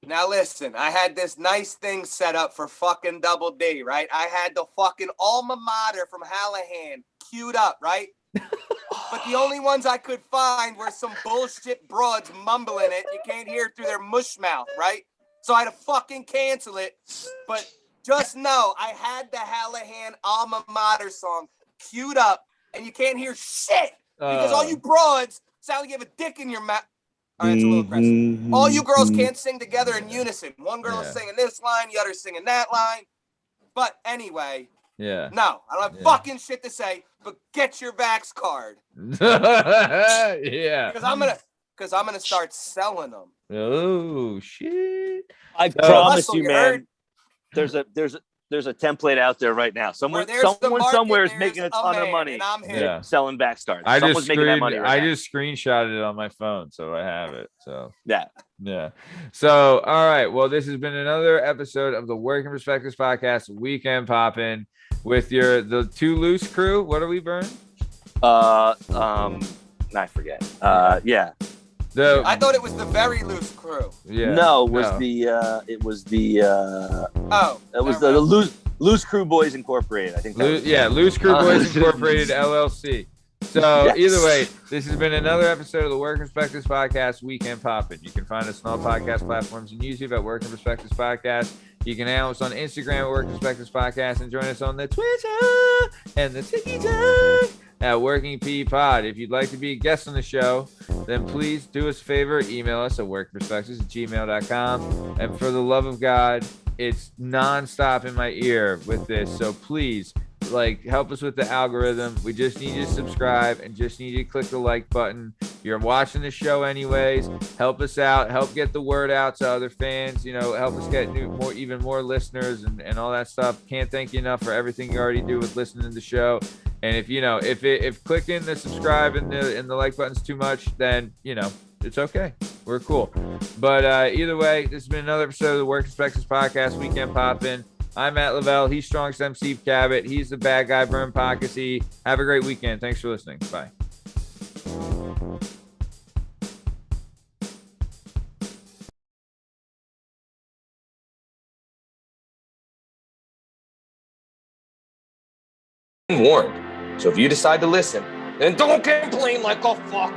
Now listen, I had this nice thing set up for fucking Double D, right? I had the fucking alma mater from Hallahan queued up, right? But the only ones I could find were some bullshit broads mumbling it. You can't hear through their mush mouth, right? So I had to fucking cancel it. But just know I had the Hallahan alma mater song queued up, and you can't hear shit because all you broads sound like you have a dick in your mouth. All right, it's a little aggressive. All you girls can't sing together in unison. One girl is singing this line, the other singing that line. But anyway,
Yeah.
no, I don't have fucking shit to say, but get your Vax card.
Yeah.
Because I'm gonna start selling them.
Oh shit.
I promise
Hustle,
you,
you
man.
heard?
There's a template out there right now. Someone
Where there's the market,
somewhere is
there's
making a ton of
man,
money
and I'm here.
Yeah.
selling back stars.
I
Someone's making that money right now.
just screenshotted it on my phone, so I have it. So
Yeah.
So all right. Well, this has been another episode of the Working Perspectives Podcast Weekend Poppin' with the Two Loose crew. What are we, Burn?
I forget. Yeah.
I thought it was the Very Loose crew.
Yeah.
No, it was
no.
the Loose Crew Boys Incorporated. I think.
Loose Crew Boys Incorporated LLC. So
Yes.
either way, this has been another episode of the Working Perspectives Podcast Weekend Poppin'. You can find us on all podcast platforms and YouTube at Working Perspectives Podcast. You can handle us on Instagram at Working Perspectives Podcast and join us on the Twitter and the TikTok at Working P Pod. If you'd like to be a guest on the show, then please do us a favor, email us at workperspectives@gmail.com. And for the love of God, it's nonstop in my ear with this. So please, help us with the algorithm. We just need you to subscribe and just need you to click the like button. You're watching the show anyways. Help us out. Help get the word out to other fans. Help us get even more listeners and all that stuff. Can't thank you enough for everything you already do with listening to the show. And if clicking the subscribe and the like button's too much, then it's okay. We're cool. But either way, this has been another episode of the Working Perspectives Podcast Weekend Poppin'. I'm Matt Lavelle. He's Strong Stem Steve Cabot. He's the bad guy, Vern Pockasy. Have a great weekend. Thanks for listening. Bye.
Warned. So if you decide to listen, then don't complain like a fuck.